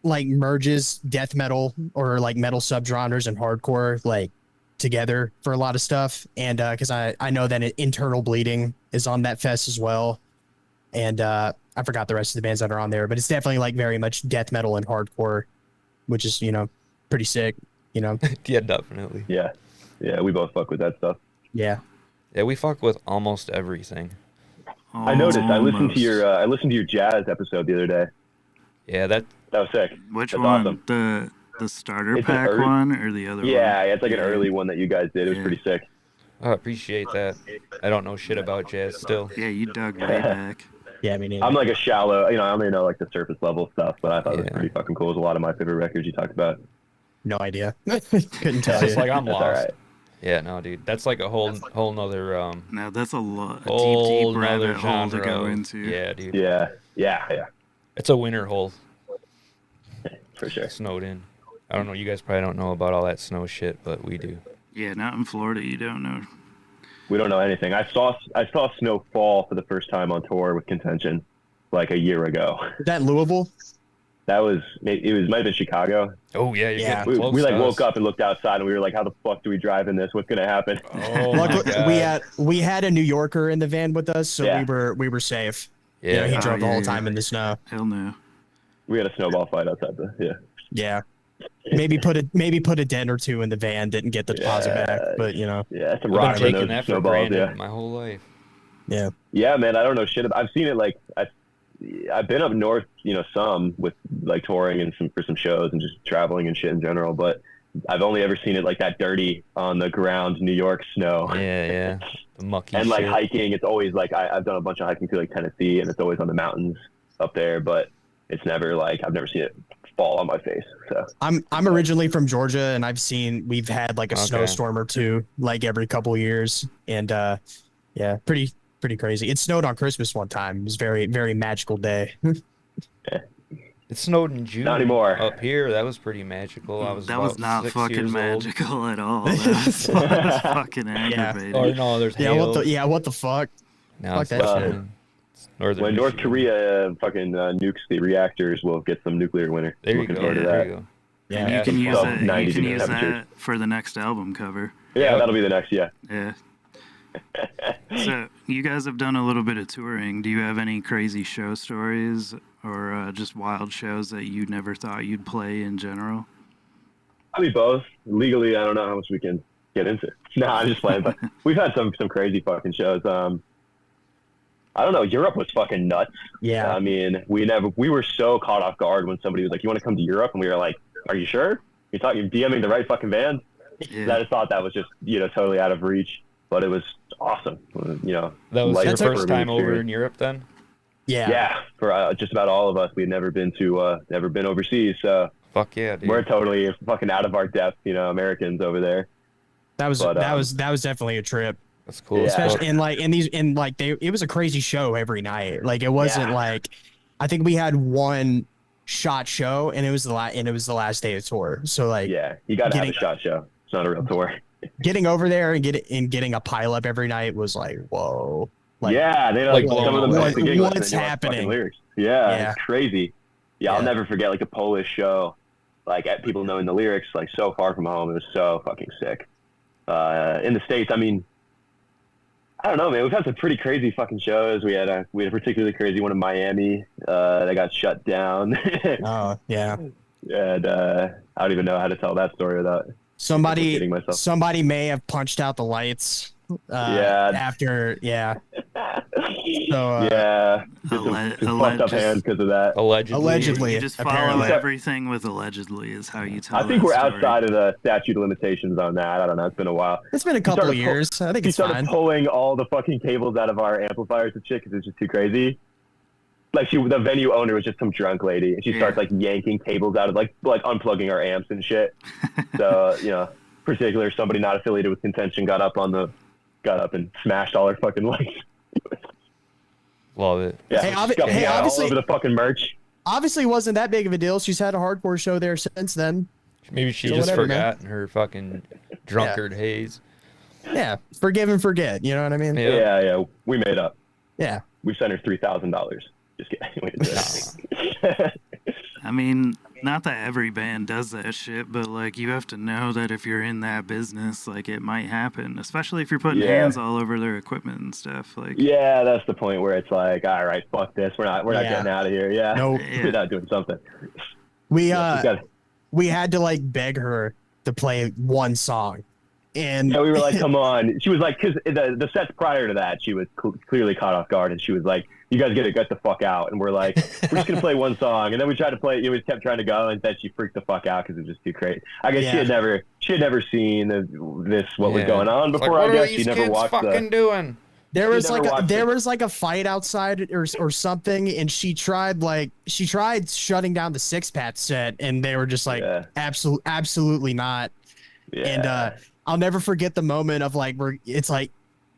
like merges death metal or like metal subgenres and hardcore like together for a lot of stuff, and because I know that Internal Bleeding is on that fest as well, and I forgot the rest of the bands that are on there, but it's definitely like very much death metal and hardcore, which is pretty sick. Yeah, definitely. Yeah, we both fuck with that stuff. Yeah, we fuck with almost everything. I noticed. I listened to your jazz episode the other day. Yeah, that was sick. Which That's one? Awesome. The starter pack one or the other one? Yeah, it's like an early one that you guys did. It was pretty sick. I appreciate that. I don't know shit about jazz still. Yeah, you dug way back. Yeah, I mean, I'm like a shallow, I only know like the surface level stuff, but I thought it was pretty fucking cool. It was a lot of my favorite records you talked about. No idea. Couldn't tell you. It's like I'm lost. All right. Yeah, no, dude. That's like a whole nother No, that's a whole deep rabbit hole genre to go into. Yeah, dude. Yeah. It's a winter hole. For sure. Snowed in. I don't know. You guys probably don't know about all that snow shit, but we do. Yeah, not in Florida. You don't know. We don't know anything. I saw snow fall for the first time on tour with Contention like a year ago. Is that Louisville? Might have been Chicago. Oh yeah, we woke up and looked outside and we were like, how the fuck do we drive in this? What's gonna happen? Oh my God. we had a New Yorker in the van with us, so we were safe. Yeah, he drove the whole time in the snow. Hell no. We had a snowball fight outside Yeah. Maybe put a dent or two in the van. Didn't get the deposit back, but Yeah, some I've rocks been in taking those that for snowballs. granted my whole life. Yeah. Yeah, man. I don't know shit. I've seen it like I've been up north, some with like touring and for some shows and just traveling and shit in general. But I've only ever seen it like that dirty on the ground, New York snow. Yeah. The mucky and like shit. hiking, it's always like I've done a bunch of hiking through like Tennessee, and it's always on the mountains up there. But it's never like I've never seen it fall on my face. So I'm originally from Georgia, and we've had like a snowstorm or two like every couple of years, and Yeah, pretty crazy. It snowed on Christmas one time. It was very magical day. It snowed in June. Not anymore. Up here. That was pretty magical. I was That about was not 6 fucking years magical at all. That was fucking aggravating. old. Or no, there's Yeah, hail. what the fuck? Now Fuck it's that like, shit. Northern When North Michigan. Korea fucking nukes the reactors, we'll get some nuclear winter. There you Looking go. forward to There that. you go. Yeah. You can use So, that. 90 You can degree use temperatures. that for the next album cover. Yeah, Yep. that'll be the next. Yeah. Yeah. So you guys have done a little bit of touring. Do you have any crazy show stories or just wild shows that you never thought you'd play in general? Probably both. Legally, I don't know how much we can get into. No, I'm just playing. But we've had some crazy fucking shows. I don't know. Europe was fucking nuts. Yeah. I mean, we were so caught off guard when somebody was like, "You want to come to Europe?" And we were like, "Are you sure? You're DMing the right fucking band?" Yeah. I just thought that was just totally out of reach, but it was awesome. That was Like, your it's a first time over experience. in Europe then? Yeah. Yeah, for just about all of us, we had never been overseas, so Fuck yeah, dude. we're totally fucking out of our depth, Americans over there. That was But, that was definitely a trip. That's cool. Yeah. as fuck. Especially it was a crazy show every night. Like it wasn't Yeah. like I think we had one shot show and it was the last day of tour. So like Yeah, you got to have a Getting- shot show. It's not a real tour. getting over there and getting a pile up every night was like, whoa. Like yeah, they like some of them blown like the away. gig What's list, and they know fucking happening? lyrics. Yeah, Yeah. it's crazy. Yeah, I'll Yeah. never forget like the Polish show. Like at people knowing the lyrics, like so far from home, it was so fucking sick. In the States, I mean, I don't know, man. We've had some pretty crazy fucking shows. We had a particularly crazy one in Miami that got shut down, oh yeah. and I don't even know how to tell that story without kidding myself. Somebody may have punched out the lights. Yeah. After So yeah, Alle- just fucked up alleged- hands because of that. Allegedly. Allegedly. You just follow apparently. everything with allegedly is how you tell I think that we're story. outside of the statute of limitations on that. I don't know. It's been a while. It's been a couple of started pull- years. I think He it's started fine. pulling all the fucking cables out of our amplifiers and shit because it's just too crazy. Like the venue owner was just some drunk lady, and she Yeah. starts like yanking cables out of like unplugging our amps and shit. So particular somebody not affiliated with Contention got up and smashed all our fucking lights. Love it. Yeah, Hey, all obviously- over the fucking merch. Obviously wasn't that big of a deal. She's had a hardcore show there since then. Maybe she So just whatever, man. forgot in her fucking drunkard haze. Yeah. Forgive and forget. You know what I mean? Yeah. Yeah, we made up. Yeah. We sent her $3,000. Just kidding. We didn't do that. I mean, not that every band does that shit, but like you have to know that if you're in that business, like it might happen, especially if you're putting Yeah. hands all over their equipment and stuff. Like, Yeah, that's the point where it's like, all right, fuck this. We're not Yeah. getting out of here. Yeah. Nope. We're not doing something. We Yeah, we had to like beg her to play one song. And we were like, come on. She was like, because the sets prior to that, she was clearly caught off guard, and she was like, you guys get the fuck out. And we're like, we're just gonna play one song. And then we tried to play. We kept trying to go, and then she freaked the fuck out because it was just too crazy. I guess she had never seen what was going on It's like, before. what I are guess these she never kids watched fucking doing? there was never like watched there it. was like a fight outside or something, and she tried shutting down the Six Pack set, and they were just like, Yeah. absolutely not. Yeah. And I'll never forget the moment of like where it's like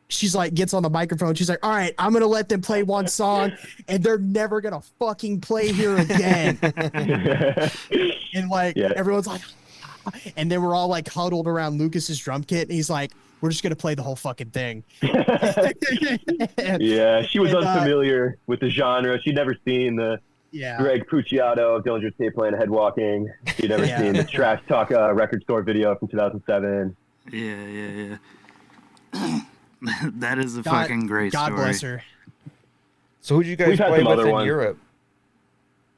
she's like gets on the microphone. She's like, all right, I'm gonna let them play one song, and they're never gonna fucking play here again. And like Yeah. everyone's like, and then we're all like huddled around Lucas's drum kit, and he's like, we're just gonna play the whole fucking thing. Yeah, she was And, unfamiliar with the genre. She'd never seen the Yeah. Greg Puciato of Dillinger Escape Plan Head Walking. She'd never Yeah. seen the Trash Talk record store video from 2007. yeah. That is a God- fucking great God story. bless her. So who'd you guys We've had play some with other in ones. Europe?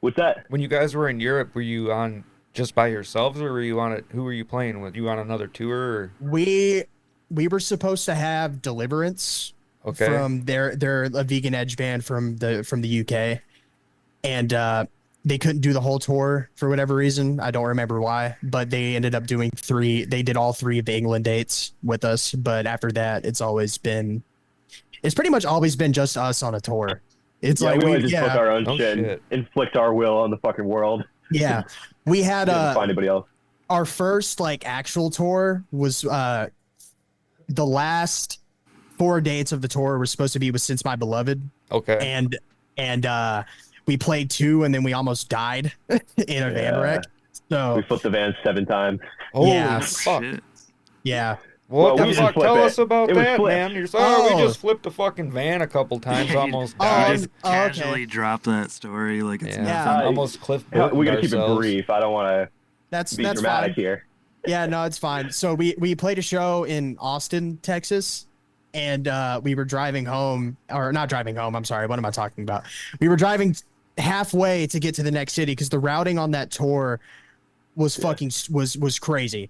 What's that? When you guys were in Europe, were you on just by yourselves, or were you on it? Who were you playing with? You on another tour? Or? We were supposed to have Deliverance Okay. from they're a vegan edge band from the UK, and they couldn't do the whole tour for whatever reason. I don't remember why, but they ended up doing three. They did all three of the England dates with us, but after that, it's pretty much always been just us on a tour. It's Yeah, like we always just book our own Oh, shit, and shit. inflict our will on the fucking world. yeah, we had Didn't find anybody else. our first like actual tour was the last 4 dates of the tour were supposed to be with Since My Beloved. Okay. And we played 2 and then we almost died in a van wreck. So We flipped the van 7 times. Holy Yeah. fuck. Shit. yeah. What Well, we the didn't fuck? flip Tell it. us about It was that, flipped. man. You're we Oh. just flipped a fucking van a couple times, almost Oh, died. Just okay. casually drop that story like it's Yeah. nothing. Almost Cliff We Burton got to keep it ourselves. brief. I don't want to That's be dramatic fine. here. Yeah, no, it's fine. So we played a show in Austin, Texas, and we were driving home, or not driving home. I'm sorry. What am I talking about? We were driving halfway to get to the next city because the routing on that tour was was crazy.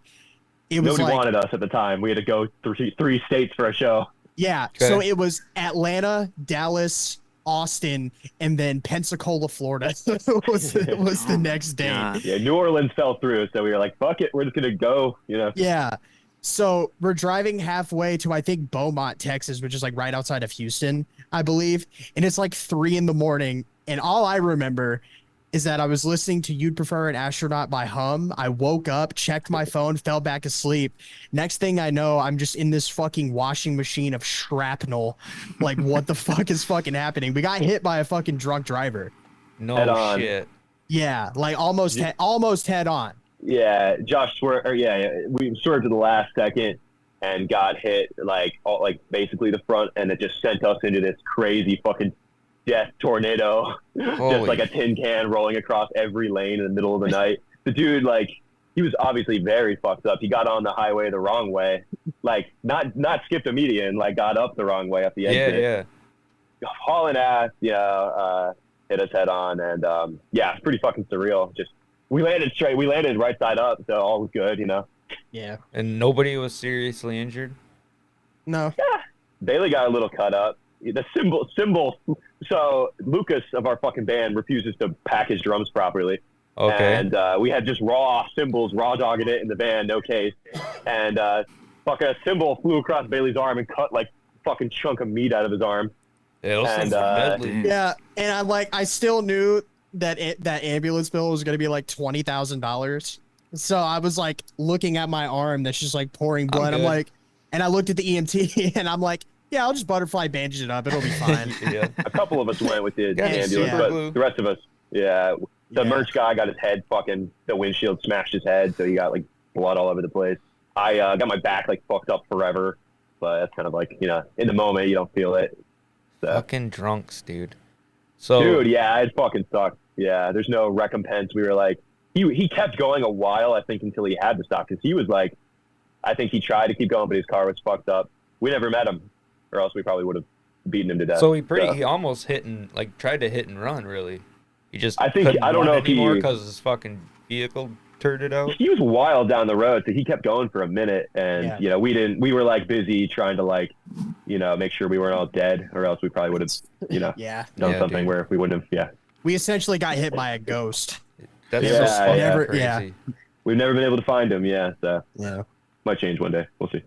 It was Nobody like, wanted us at the time. We had to go through 3 states for a show. yeah. Okay. So it was Atlanta, Dallas, Austin, and then Pensacola, Florida was the next day. God. Yeah, New Orleans fell through, so we were like, fuck it, we're just going to go, you know. Yeah. So we're driving halfway to, I think, Beaumont, Texas, which is like right outside of Houston, I believe. And it's like 3 a.m. And all I remember is that I was listening to You'd Prefer an Astronaut by Hum. I woke up, checked my phone, fell back asleep. Next thing I know, I'm just in this fucking washing machine of shrapnel. Like, what the fuck is fucking happening? We got hit by a fucking drunk driver. No Head on. shit. Yeah, like almost head on. Yeah, Josh swerved, we swerved to the last second and got hit, like basically the front, and it just sent us into this crazy fucking death tornado. Holy Just like a tin can rolling across every lane in the middle of the night. The dude, like, he was obviously very fucked up. He got on the highway the wrong way, like not skipped a median, like got up the wrong way up the exit. Yeah. Hauling ass, hit us head on, and it's pretty fucking surreal. Just we landed straight, we landed right side up, so all was good, you know. Yeah. And nobody was seriously injured? No. Bailey got a little cut up. The cymbal. So Lucas of our fucking band refuses to pack his drums properly. Okay. And we had just raw cymbals, raw dogging it in the van, no case. And fucking a cymbal flew across Bailey's arm and cut like fucking chunk of meat out of his arm. Yeah, those things and, are deadly. Damn. Yeah, and I still knew that that ambulance bill was gonna be like $20,000. So I was like looking at my arm that's just like pouring blood. I'm good. like, and I looked at the EMT and I'm like, yeah, I'll just butterfly bandage it up. It'll be fine. Yeah. A couple of us went with the Got any ambulance, super but glue? the rest of us, the Yeah. merch guy got his head fucking, the windshield smashed his head, so he got like blood all over the place. I got my back like fucked up forever, but that's kind of like, you know, in the moment you don't feel it. So. Fucking drunks, dude. So, Dude, yeah, it fucking sucked. Yeah, there's no recompense. We were like, he kept going a while, I think, until he had to stop, because he was like, I think he tried to keep going, but his car was fucked up. We never met him, or else we probably would have beaten him to death. so he almost tried to hit and run, really. He just I think- couldn't I don't run know if he- anymore because his fucking vehicle turned out. He was wild down the road, so he kept going for a minute, and Yeah. you know, we were like busy trying to like, you know, make sure we weren't all dead, or else we probably would have, you know, Yeah. done Yeah, something dude. where we wouldn't have. We essentially got hit by a ghost. That's Yeah, just fucking never- crazy. yeah. We've never been able to find him. Yeah, so Yeah. might change one day. We'll see.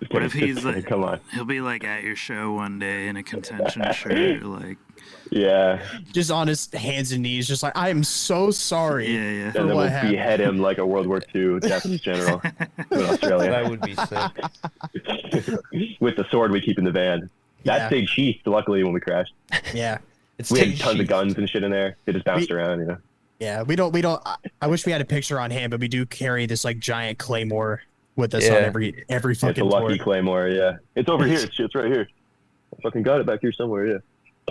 Just What kidding. if he's Just kidding. like, Come on? he'll be like at your show one day in a Contention shirt, like, Yeah, Just on his hands and knees, just like, I am so sorry. yeah, yeah. For and then what we'll happened. behead him like a World War II death general in Australia That would be sick. with the sword we keep in the van. That Yeah. stayed sheathed, luckily, when we crashed. Yeah. It's We had taking tons of sheets. guns and shit in there. They just bounced around, you know. Yeah. We don't, I wish we had a picture on hand, but we do carry this like giant claymore with us on Yeah. every It's a fucking lucky tour. claymore, yeah. It's over here. It's right here. I fucking got it back here somewhere, yeah.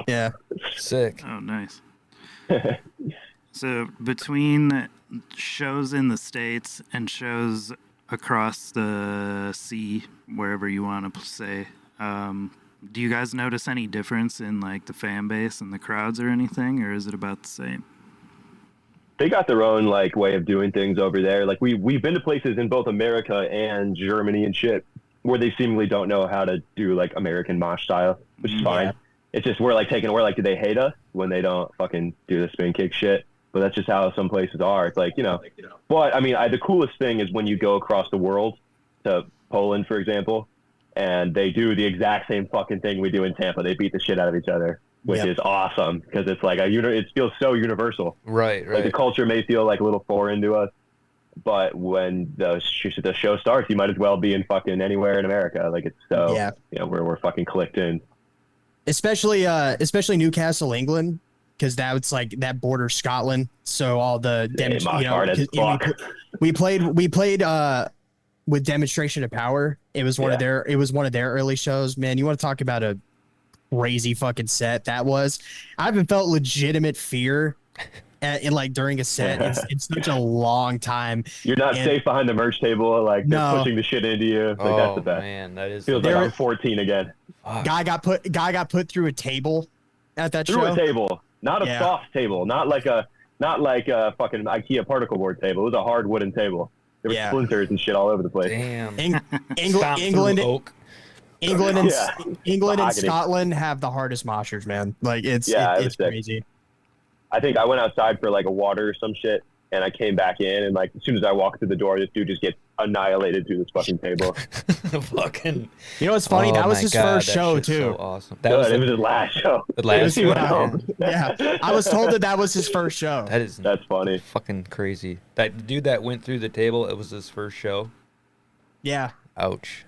Yeah. Sick. Oh, nice. So between shows in the States and shows across the sea, wherever you want to say, do you guys notice any difference in like the fan base and the crowds or anything, or is it about the same? They got their own like way of doing things over there. Like we've been to places in both America and Germany and shit where they seemingly don't know how to do like American mosh style, which is fine. Yeah. It's just we're like, do they hate us when they don't fucking do the spin kick shit? But that's just how some places are. It's like, you know. But I mean, the coolest thing is when you go across the world to Poland, for example, and they do the exact same fucking thing we do in Tampa. They beat the shit out of each other, which Yep. is awesome because it's like it feels so universal. Right, Like the right. culture may feel like a little foreign to us, But when the show starts, you might as well be in fucking anywhere in America. Like, it's so, Yeah. we're fucking clicked in. Especially Newcastle, England, because that's like that borders Scotland. So all the Hard as fuck. we played with Demonstration of Power. It was one of their early shows. Man, you want to talk about a crazy fucking set that was. I haven't felt legitimate fear during a set in such a long time. You're not safe behind the merch table, like they're pushing the shit into you. Like, that's the best. Man, that is feels like I'm 14 again. Guy got put through a table at that show. Through a table, not a soft table, not like a fucking IKEA particle board table. It was a hard wooden table. There were splinters and shit all over the place. Damn. England and Mahogany. Scotland have the hardest moshers, man. Like it's crazy. I think I went outside for like a water or some shit, and I came back in, and like as soon as I walked through the door, this dude just gets annihilated through this fucking table. Fucking. You know what's funny? That was his first show too. So awesome. It was his last show. The last show. Yeah, I was told that was his first show. That's funny. Fucking crazy. That dude that went through the table, it was his first show. Yeah. Ouch.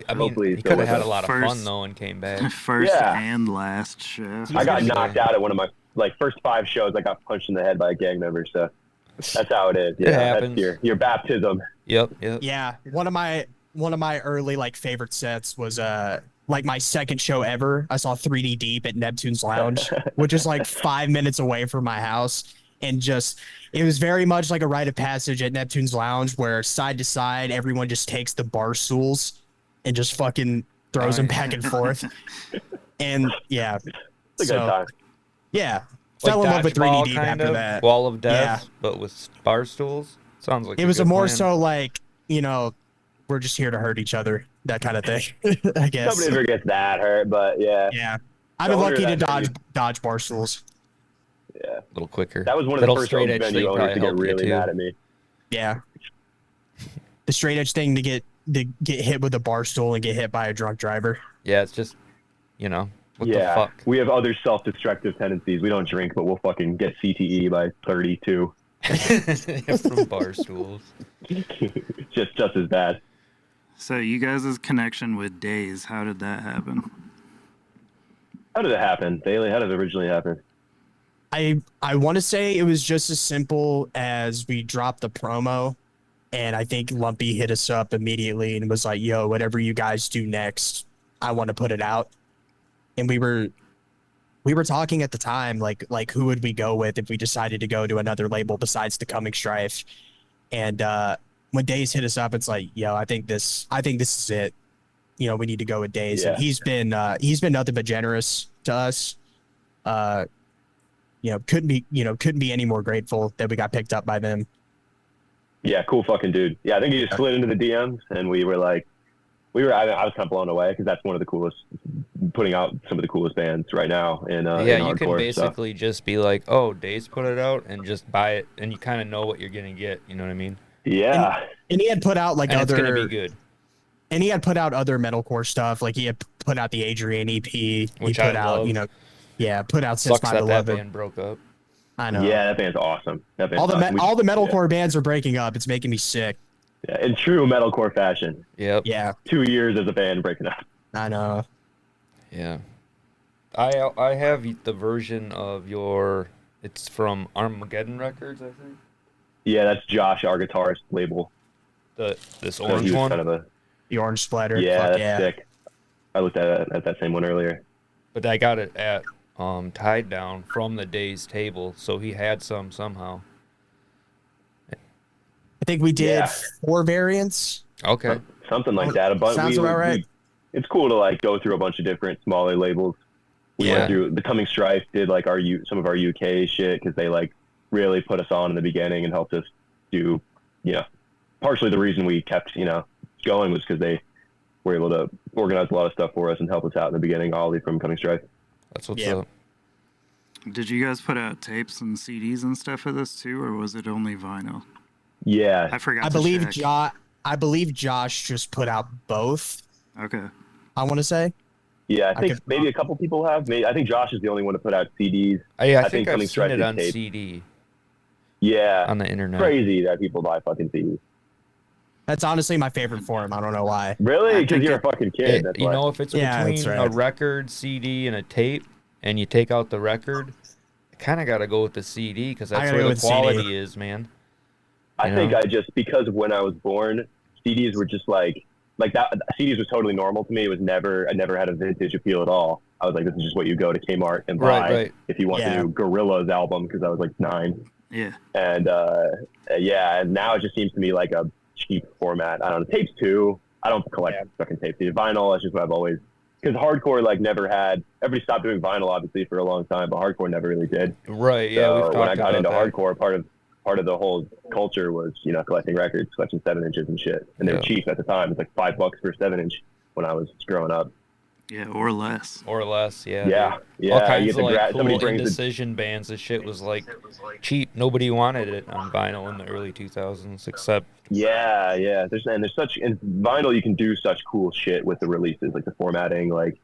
I mean, he could have had a lot of fun though and came back. First and last show. I got knocked out at one of my first 5 shows. I got punched in the head by a gang member. So that's how it is. It happens. That's your baptism. Yep. Yeah. One of my early favorite sets was my second show ever. I saw 3D Deep at Neptune's Lounge, which is 5 minutes away from my house. And it was very much like a rite of passage at Neptune's Lounge, where side to side, everyone just takes the bar stools and just fucking throws them back and forth. And yeah, it's a good time. Yeah, fell in love with 3D Deep after that. Wall of Death, but with bar stools. Sounds like it was a more so we're just here to hurt each other, that kind of thing. I guess nobody ever gets that hurt, but yeah. Yeah, I've been lucky to dodge bar stools. Yeah, a little quicker. That was one of the first venue owners to get really mad at me. Yeah, the straight edge thing to get hit with a bar stool and get hit by a drunk driver. Yeah, it's just what the fuck. We have other self-destructive tendencies. We don't drink, but we'll fucking get CTE by 32 from bar stools. just as bad. So you guys' connection with Days, how did that happen? How did it happen, Bailey? How did it originally happen? I want to say it was just as simple as we dropped the promo, and I think Lumpy hit us up immediately and was like, yo, whatever you guys do next, I want to put it out. And we were talking at the time, like who would we go with if we decided to go to another label besides the Coming Strife? And when Days hit us up, it's like, yo, I think this is it. We need to go with Days. Yeah. And he's been nothing but generous to us. Couldn't be any more grateful that we got picked up by them. Yeah, cool fucking dude. Yeah, I think he just slid into the DMs, and we were like, I was kind of blown away because that's one of the coolest, putting out some of the coolest bands right now. And you can basically just be like, oh, Days put it out, and just buy it, and you kind of know what you're gonna get. You know what I mean? Yeah. And he had put out it's gonna be good. And he had put out other metalcore stuff, like he had put out the Adrian EP. Which he put I out, love. put out Since Sucks 9/11. that band broke up. I know. Yeah, that band's awesome. All the metalcore bands are breaking up. It's making me sick. Yeah, in true metalcore fashion. Yep. Yeah. 2 years as a band breaking up. I know. Yeah. I have the version of it's from Armageddon Records, I think. Yeah, that's Josh, our guitarist label. This orange one? Kind of The orange splatter. Yeah, that's sick. I looked at that same one earlier. But I got it at Tied Down from the Days table, so he had some somehow. I think we did 4 variants. Okay. Something like that. Sounds about right. It's cool to go through a bunch of different smaller labels. We went through the Coming Strife, did some of our UK shit because they really put us on in the beginning and helped us do, partially the reason we kept, going was because they were able to organize a lot of stuff for us and help us out in the beginning. Ollie from Coming Strife. That's what's up. Did you guys put out tapes and CDs and stuff for this too, or was it only vinyl? Yeah. I forgot. I believe Josh just put out both. Okay. I want to say. Yeah, I think maybe a couple people have. I think Josh is the only one to put out CDs. I think I've seen it on CD. Yeah. on the internet. Crazy that people buy fucking CDs. That's honestly my favorite form. I don't know why. Really? I Because think you're it- a fucking kid. That's You why. know, if it's Yeah, that's between a right. record, CD, and a tape, and you take out the record, you kind of got to go with the CD because I that's gotta where go the with CD. quality is, man. I You think know? I just, because of when I was born, CDs were just like that. CDs was totally normal to me. It was never, I never had a vintage appeal at all. I was like, this is just what you go to Kmart and buy Right. if you want the Yeah. new Gorillaz album, because I was like 9. Yeah. And and now it just seems to me like a cheap format. I don't know. Tapes too. I don't collect fucking tapes. Vinyl, that's just what I've always, because hardcore like never had, everybody stopped doing vinyl obviously for a long time, but hardcore never really did. Right. Yeah. So We've talked when I got about into that. hardcore, part of the whole culture was, collecting records, collecting 7-inches and shit. And they were cheap at the time. It's like $5 for a 7-inch when I was growing up. Yeah, or less. Or less, yeah. Yeah, dude. yeah. All you kinds get of the like somebody cool brings indecision bands. The shit was like cheap. Nobody wanted it on vinyl in the early 2000s, except Yeah. There's such, in vinyl you can do such cool shit with the releases, like the formatting. Like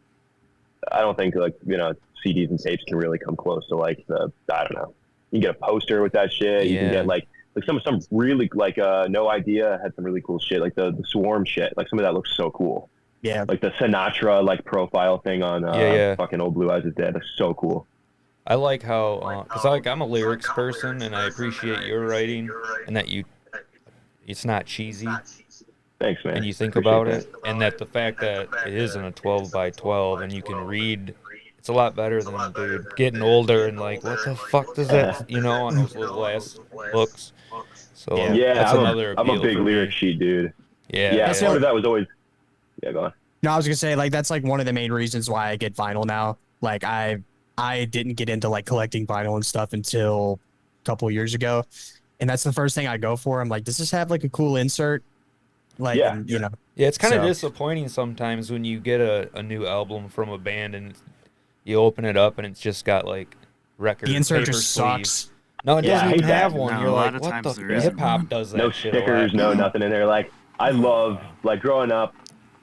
I don't think like CDs and tapes can really come close to like I don't know. You can get a poster with that shit. You can Yeah. get like some really like No Idea had some really cool shit, like the Swarm shit. Like some of that looks so cool. Yeah. Like the Sinatra like profile thing on fucking Old Blue Eyes Is Dead. That's so cool. I like how, because I'm a lyrics person and I appreciate your writing and that it's not cheesy Thanks, man. and you think Appreciate about that. it, and that the fact that it isn't a 12 by 12 and you can read, it's a lot better than, dude, getting older and like, what the fuck does that, on those little ass books. So Yeah. that's another I'm a appeal big for me. lyric sheet dude. Yeah. Yeah, That's part the- of that was always. Yeah, go on. No, I was gonna say like that's like one of the main reasons why I get vinyl now. Like I didn't get into like collecting vinyl and stuff until a couple of years ago, and that's the first thing I go for. I'm like, does this have like a cool insert? Like, Yeah. and, Yeah, it's kind of So- disappointing sometimes when you get a new album from a band and you open it up and it's just got like record the insert paper just sleeve. sucks. No, it Yeah, I doesn't hate even that. have one. No, You're a lot like, of what times the there hip hop isn't. does that No shit a lot. stickers, no nothing in there. Like I love like growing up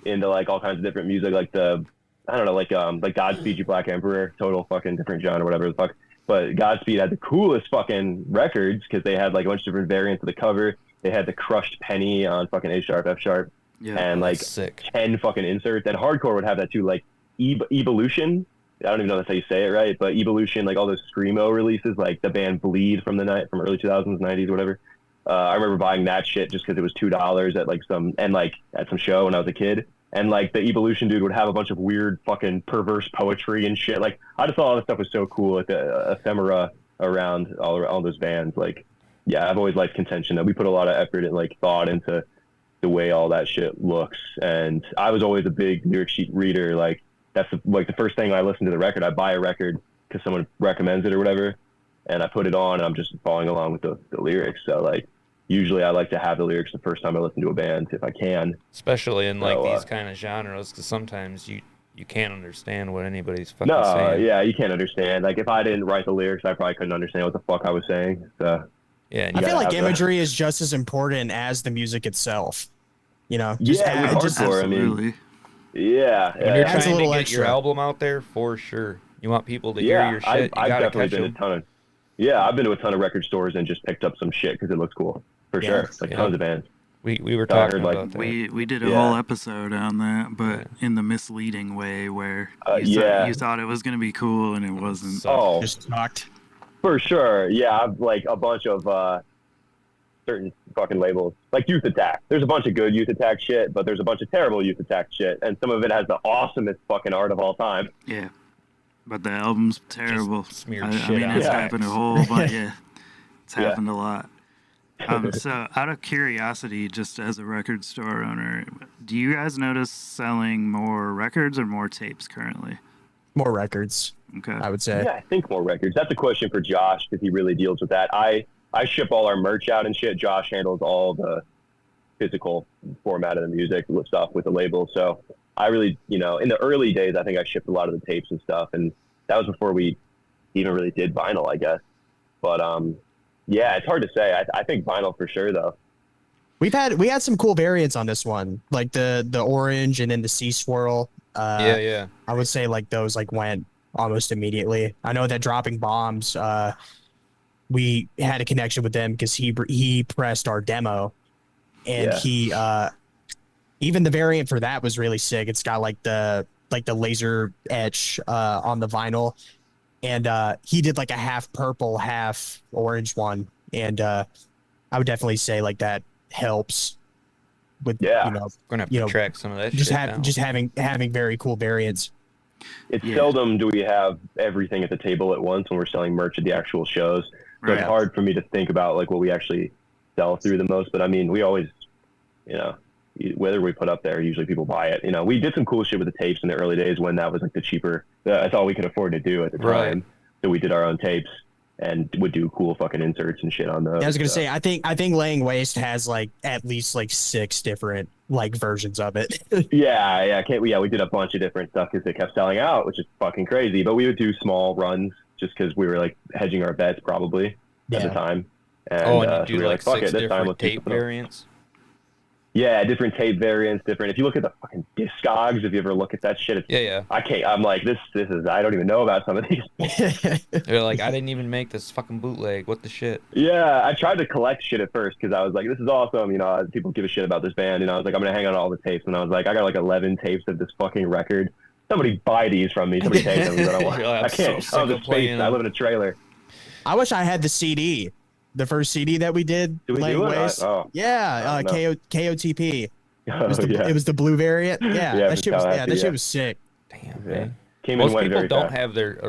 into like all kinds of different music, like like Godspeed You Black Emperor, total fucking different genre, whatever the fuck. But Godspeed had the coolest fucking records because they had like a bunch of different variants of the cover. They had the crushed penny on fucking A sharp, F sharp, Yeah. and like Sick. 10 fucking inserts. And hardcore would have that too, like Evolution. I don't even know if that's how you say it right, but Evolution, like all those screamo releases, like the band Bleed from early 2000s, 90s, whatever. I remember buying that shit just because it was $2 at like at some show when I was a kid. And like the Evolution dude would have a bunch of weird fucking perverse poetry and shit. Like I just thought all this stuff was so cool, like the ephemera around all those bands. Like, yeah, I've always liked Contention. That we put a lot of effort and like thought into the way all that shit looks. And I was always a big lyric sheet reader. Like that's the first thing I listen to the record. I buy a record because someone recommends it or whatever, and I put it on and I'm just following along with the lyrics. So like usually I like to have the lyrics the first time I listen to a band if I can. Especially in like So, these kind of genres, because sometimes you can't understand what anybody's fucking No, saying. yeah, you can't understand. Like if I didn't write the lyrics, I probably couldn't understand what the fuck I was saying. So Yeah, and I you feel gotta like have the- imagery is just as important as the music itself. Yeah, with hardcore, I mean, Absolutely. yeah, when you're adds a trying to little get your extra. album out there, for sure, you want people to hear your shit. You I've gotta definitely catch been them. I've been to a ton of record stores and just picked up some shit because it looks cool for Yeah. sure. Like Yeah. tons of bands. We were So I heard, talking like, about that. We did a Yeah. whole episode on that, but in the misleading way where yeah. you thought it was going to be cool and it wasn't. So- Oh, Just sucked. for sure. Yeah, I've like a bunch of certain fucking labels, like Youth Attack. There's a bunch of good Youth Attack shit, but there's a bunch of terrible Youth Attack shit, and some of it has the awesomest fucking art of all time. Yeah. But the album's terrible. smeared I shit mean, on it's it. happened a whole bunch. Yeah. It's Yeah. happened a lot. So, out of curiosity, just as a record store owner, do you guys notice selling more records or more tapes currently? More records, Okay. I would say. Yeah, I think more records. That's a question for Josh because he really deals with that. I ship all our merch out and shit. Josh handles all the physical format of the music stuff with the label. So I really, in the early days, I think I shipped a lot of the tapes and stuff, and that was before we even really did vinyl, I guess. But yeah, it's hard to say. I think vinyl for sure, though. We had some cool variants on this one, like the orange and then the sea swirl. yeah. I would say like those like went almost immediately. I know that dropping bombs we had a connection with them because he pressed our demo, and he even the variant for that was really sick. It's got like the laser etch on the vinyl, and he did like a half purple, half orange one, and I would definitely say like that helps with Gonna have to track some of that shit down. just having very cool variants. It's seldom do we have everything at the table at once when we're selling merch at the actual shows. So it's hard for me to think about like what we actually sell through the most. But I mean, we always, whether we put up there, usually people buy it. We did some cool shit with the tapes in the early days when that was like the cheaper. That's all we could afford to do at the time. Right. So we did our own tapes and would do cool fucking inserts and shit on those. I was gonna say, I think Laying Waste has like at least like 6 different like versions of it. Yeah. We did a bunch of different stuff because they kept selling out, which is fucking crazy. But we would do small runs just because we were like hedging our bets probably at the time. And, and you do like 6 different tape variants? Yeah, different tape variants, different. If you look at the fucking Discogs, if you ever look at that shit, I'm like, this is, I don't even know about some of these. They're like, I didn't even make this fucking bootleg. What the shit? Yeah, I tried to collect shit at first because I was like, this is awesome. People give a shit about this band. I was like, I'm going to hang on to all the tapes. And I was like, I got like 11 tapes of this fucking record. Somebody buy these from me. Somebody take them. I can't. I live in a trailer. I wish I had the CD. The first CD that we did. Did we do it? Yeah, KOTP. It was the blue variant. Yeah, that shit was sick. Damn, man. Most people don't have their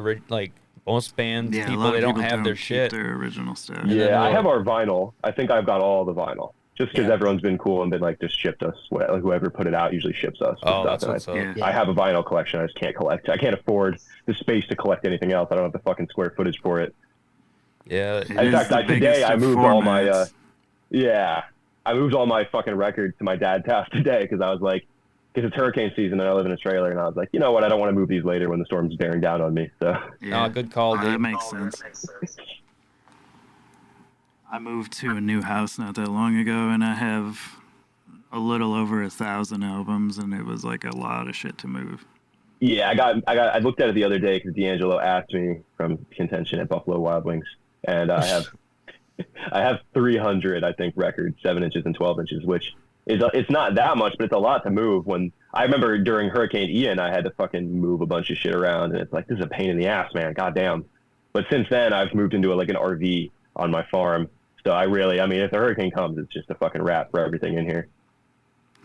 most bands. People they don't have their shit. Their original stuff. Yeah, I have our vinyl. I think I've got all the vinyl. Just because everyone's been cool and been like just shipped us. Whoever put it out usually ships us. That's what's up. I have a vinyl collection. I just can't collect. I can't afford the space to collect anything else. I don't have the fucking square footage for it. Yeah. In fact, today I moved all my. I moved all my fucking records to my dad's house today because I was like, because it's hurricane season and I live in a trailer, and I was like, you know what? I don't want to move these later when the storm's bearing down on me. So. Yeah. Good call, dude. That makes sense. I moved to a new house not that long ago, and I have a little over 1,000 albums, and it was like a lot of shit to move. Yeah, I looked at it the other day because D'Angelo asked me from Contention at Buffalo Wild Wings, and I have 300, I think, records, 7 inches and 12 inches, which is it's not that much, but it's a lot to move. When I remember during Hurricane Ian, I had to fucking move a bunch of shit around, and it's like, this is a pain in the ass, man. Goddamn. But since then, I've moved into an RV on my farm. So if the hurricane comes, it's just a fucking wrap for everything in here.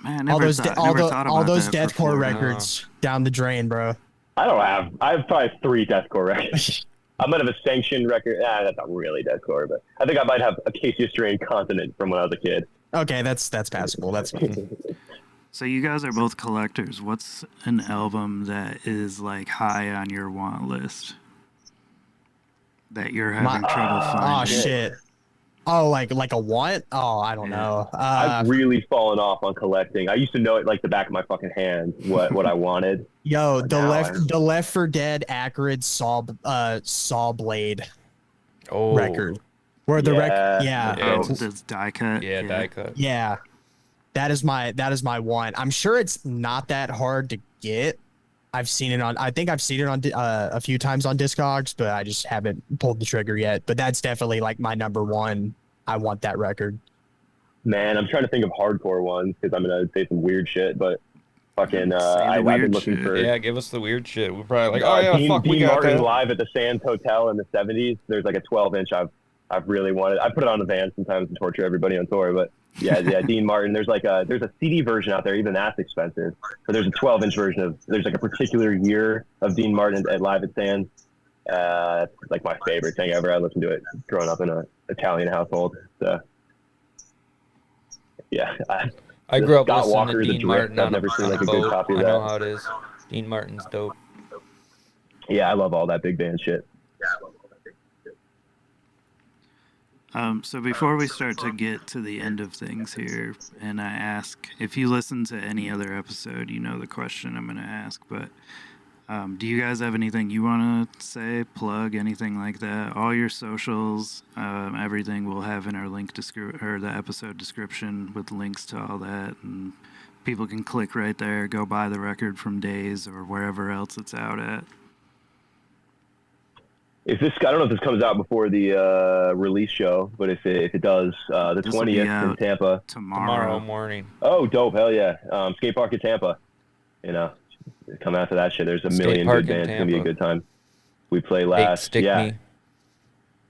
Man, all those deathcore records down the drain, bro. I have probably 3 deathcore records. I might have a Sanctioned record. That's not really deathcore, but I think I might have Acacia Strain Continent from when I was a kid. Okay, that's passable. That's fine. So you guys are both collectors. What's an album that is like high on your want list that you're having trouble finding? Oh shit. Oh, like a want? Oh, I don't know. I've really fallen off on collecting. I used to know it like the back of my fucking hand what I wanted. Yo, the Left 4 Dead Acrid Saw Blade record. Where the it's die cut. Yeah, die cut. Yeah. That is my one. I'm sure it's not that hard to get. I think I've seen it on a few times on Discogs, but I just haven't pulled the trigger yet. But that's definitely like my number one. I want that record. Man, I'm trying to think of hardcore ones because I'm gonna say some weird shit, but fucking I've been looking for. Yeah, give us the weird shit. We're probably like, Dean Martin live at the Sands Hotel in the '70s. There's like a 12-inch I've really wanted. I put it on the van sometimes and torture everybody on tour, but. Yeah, Dean Martin. There's a CD version out there, even that's expensive. So there's a 12-inch version there's like a particular year of Dean Martin at Live at Sands. It's like my favorite thing ever. I listened to it growing up in an Italian household. So yeah, I grew up listening Walker, to Dean Martin. I've never seen like a good copy of that. I know how it is. Dean Martin's dope. Yeah, I love all that big band shit. So before we start to get to the end of things here, and I ask, if you listen to any other episode, you know the question I'm going to ask, but do you guys have anything you want to say, plug, anything like that? All your socials, everything we'll have in our the episode description with links to all that, and people can click right there, go buy the record from Days or wherever else it's out at. If this, I don't know if this comes out before the release show, but if it does, the This will be 20th in Tampa. Tomorrow morning. Oh, dope! Hell yeah! Skate park at Tampa. You know, come after that shit. There's a million good bands. It's gonna be a good time. We play last. Stick yeah. Me.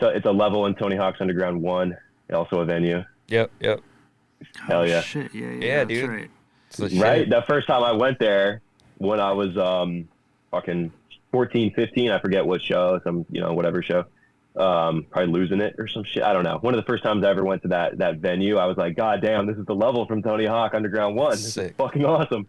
So it's a level in Tony Hawk's Underground 1, also a venue. Yep. Hell yeah. Shit. Yeah, Yeah, that's dude. right. It's the shit. Right? The first time I went there, when I was fucking 14, 15, I forget what show, some, whatever show. Probably Losing It or some shit. I don't know. One of the first times I ever went to that venue, I was like, God damn, this is the level from Tony Hawk Underground 1. This is fucking awesome.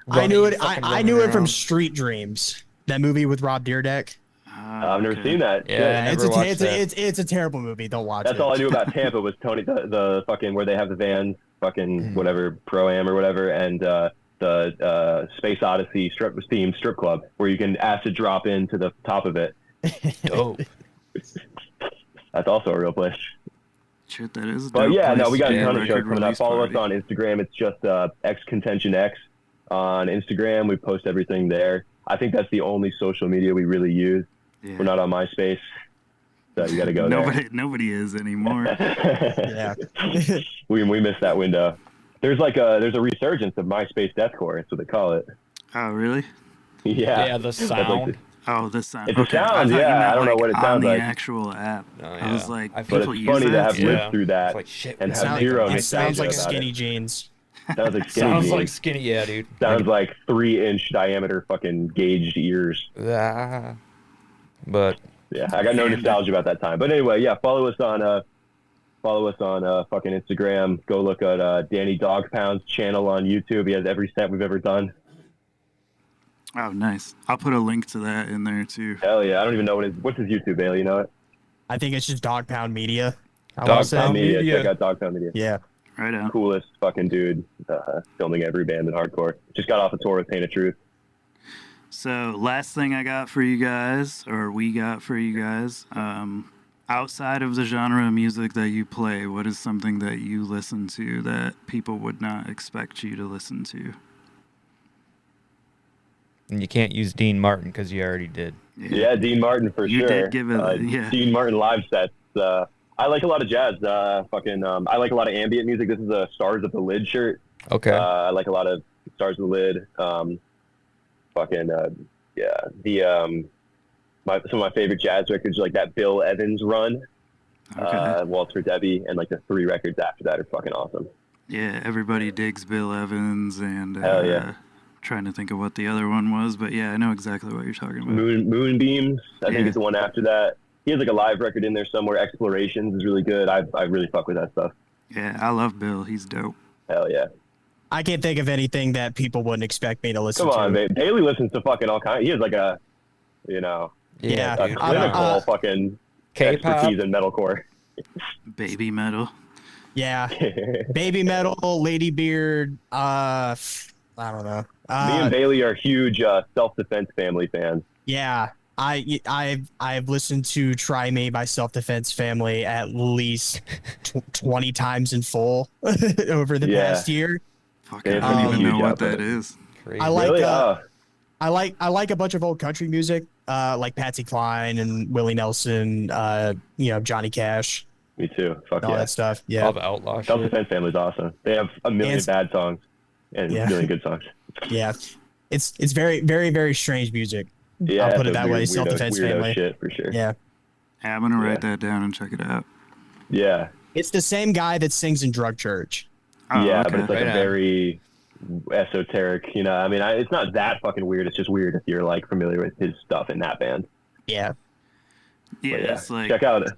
I knew it. Fucking I knew it from around. Street Dreams, that movie with Rob Dyrdek. I've never seen that. Yeah, I never watched that. It's a terrible movie. Don't watch it. That's all I knew about Tampa was Tony, the fucking, where they have the van, fucking whatever, Pro-Am or whatever, and the Space Odyssey themed strip club where you can acid drop into the top of it. Dope. That's also a real place. Shit, that is. But yeah, no, place we got to a do ton of record shows coming up. release Follow party. us on Instagram. It's just Contention X on Instagram. We post everything there. I think that's the only social media we really use. Yeah. We're not on MySpace, so you got to go there. Nobody is anymore. Yeah. we missed that window. There's a resurgence of MySpace deathcore. That's what they call it. Oh, really? Yeah. Yeah, the That's sound. Oh, the sound. It's a okay. sound, thought you yeah. meant, I don't know what it sounds on like. the actual app. Oh, I was yeah. like, I But feel people it's use funny to that? have lived through that It's like shit. and we have sound zero like- It sounds like nostalgia about skinny it. jeans. Sounds like skinny Sounds jeans. like skinny, yeah, dude. Sounds like 3-inch diameter fucking gauged ears. But Yeah, I got no nostalgia about that time. But anyway, yeah, follow us on fucking Instagram. Go look at Danny Dogpound's channel on YouTube. He has every set we've ever done. Oh, nice. I'll put a link to that in there too. Hell yeah, I don't even know what's his YouTube, Bailey. You know it? I think it's just Dog Pound Media. I Dog wanna say. Pound Media. Media. Check out Dogpound Media. Yeah. Right on. Coolest fucking dude, filming every band in hardcore. Just got off a tour with Pain of Truth. So, last thing I got for you guys, or we got for you guys, outside of the genre of music that you play, what is something that you listen to that people would not expect you to listen to? and you can't use Dean Martin because you already did. Yeah, Dean Martin for You sure. did give it, yeah. Dean Martin live sets. I like a lot of jazz. I like a lot of ambient music. This is a Stars of the Lid shirt. Okay. I like a lot of Stars of the Lid. Some of my favorite jazz records, like that Bill Evans run, Okay. Waltz for Debbie, and like the 3 records after that are fucking awesome. Yeah, everybody digs Bill Evans, and Hell yeah. trying to think of what the other one was, but yeah, I know exactly what you're talking about. Moonbeams, I Yeah. think is the one after that. He has like a live record in there somewhere. Explorations is really good. I really fuck with that stuff. Yeah, I love Bill. He's dope. Hell yeah. I can't think of anything that people wouldn't expect me to listen Come to. on, Bailey listens to fucking all kinds. He has like a Yeah. dude. clinical fucking K-pop. expertise in metalcore. Baby metal. Yeah. Baby Metal, Lady Beard, I don't know. Me and Bailey are huge self-defense family fans. Yeah. I've listened to Try Me by Self Defense Family at least 20 times in full over the Yeah. past year. Fuck, Yeah, I it's don't a even huge know what output. that is. Crazy. I like Really? I like a bunch of old country music, like Patsy Cline and Willie Nelson, Johnny Cash, Me too. Fuck all yeah. that stuff. Yeah. All the outlaw shit. Self-defense family's awesome. They have a million And- bad songs and Yeah. a million good songs. Yeah. It's very, very, very strange music. Yeah, I'll put it it's a that way, weird- self-defense weirdo family. shit for sure. Yeah. Yeah, I'm gonna Yeah. write that down and check it out. Yeah. It's the same guy that sings in Drug Church. Oh, Yeah, okay. but it's like Right a on. very esoteric, I mean, it's not that fucking weird. It's just weird if you're like familiar with his stuff in that band. Yeah. yeah, But it's like check out it.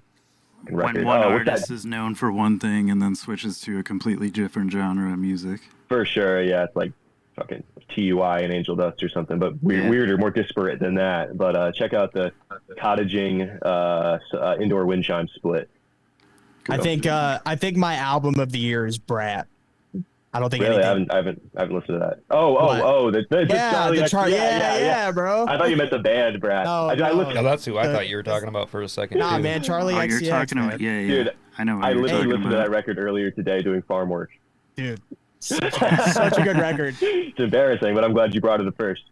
when one artist is known for one thing and then switches to a completely different genre of music. For sure, yeah, it's like fucking TUI and Angel Dust or something, but Yeah. weirder, more disparate than that. But check out the Cottaging Indoor Wind Chime split. I think my album of the year is Brat. I don't think Really, anything. I haven't listened to that. What? The Yeah, Charlie. the Char- yeah, yeah, bro. I thought you meant the band, Brad. No, I no. listened, No, that's who I thought you were talking about for a second. Nah, too. man, Charlie Oh, XCX, you're talking man. about yeah. Dude, I know what I you're literally talking listened to about. that record earlier today doing farm work. Dude, such a good record. It's embarrassing, but I'm glad you brought it up first.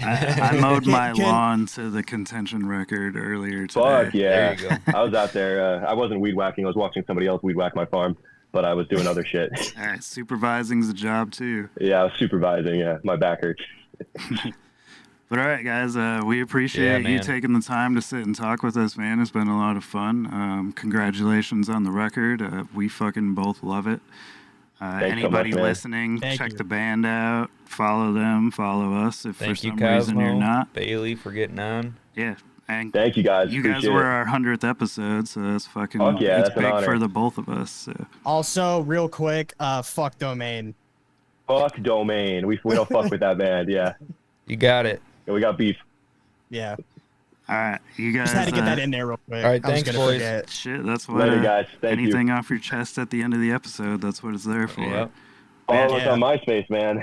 I mowed my Can- lawn to the Contention record earlier today. Fuck yeah. There you go. I was out there. I wasn't weed whacking. I was watching somebody else weed whack my farm, but I was doing other shit. All right, supervising's a job too. Yeah, I was supervising. Yeah, my back hurts. But all right, guys, we appreciate you man. taking the time to sit and talk with us, man. It's been a lot of fun. Congratulations on the record. We fucking both love it. Thanks so Anybody much, man. listening, Thank check you. the band out. Follow them. Follow us if Thank for you, some reason you're Cosmo not. Bailey, for getting on. Yeah. And Thank you guys. you guys Appreciate were it. our 100th episode, so that's fucking Fuck yeah, it's that's an big honor. for the both of us. So. Also, real quick, fuck Domain. Fuck Domain. We don't fuck with that band. Yeah. You got it. Yeah, we got beef. Yeah. All right, you guys. Just had to get that in there real quick. All right, I was thanks, gonna boys. forget. Shit, that's what. Later, guys. Thank you. anything off your chest at the end of the episode, that's what it's there for. Yep. Follow us Yeah. on MySpace, man.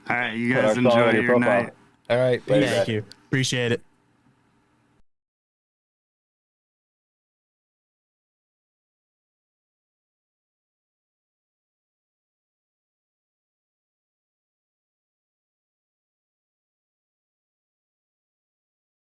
All right, you Put guys our song enjoy on your your profile. night. All right. Later, Peace. guys. Thank you. Appreciate it.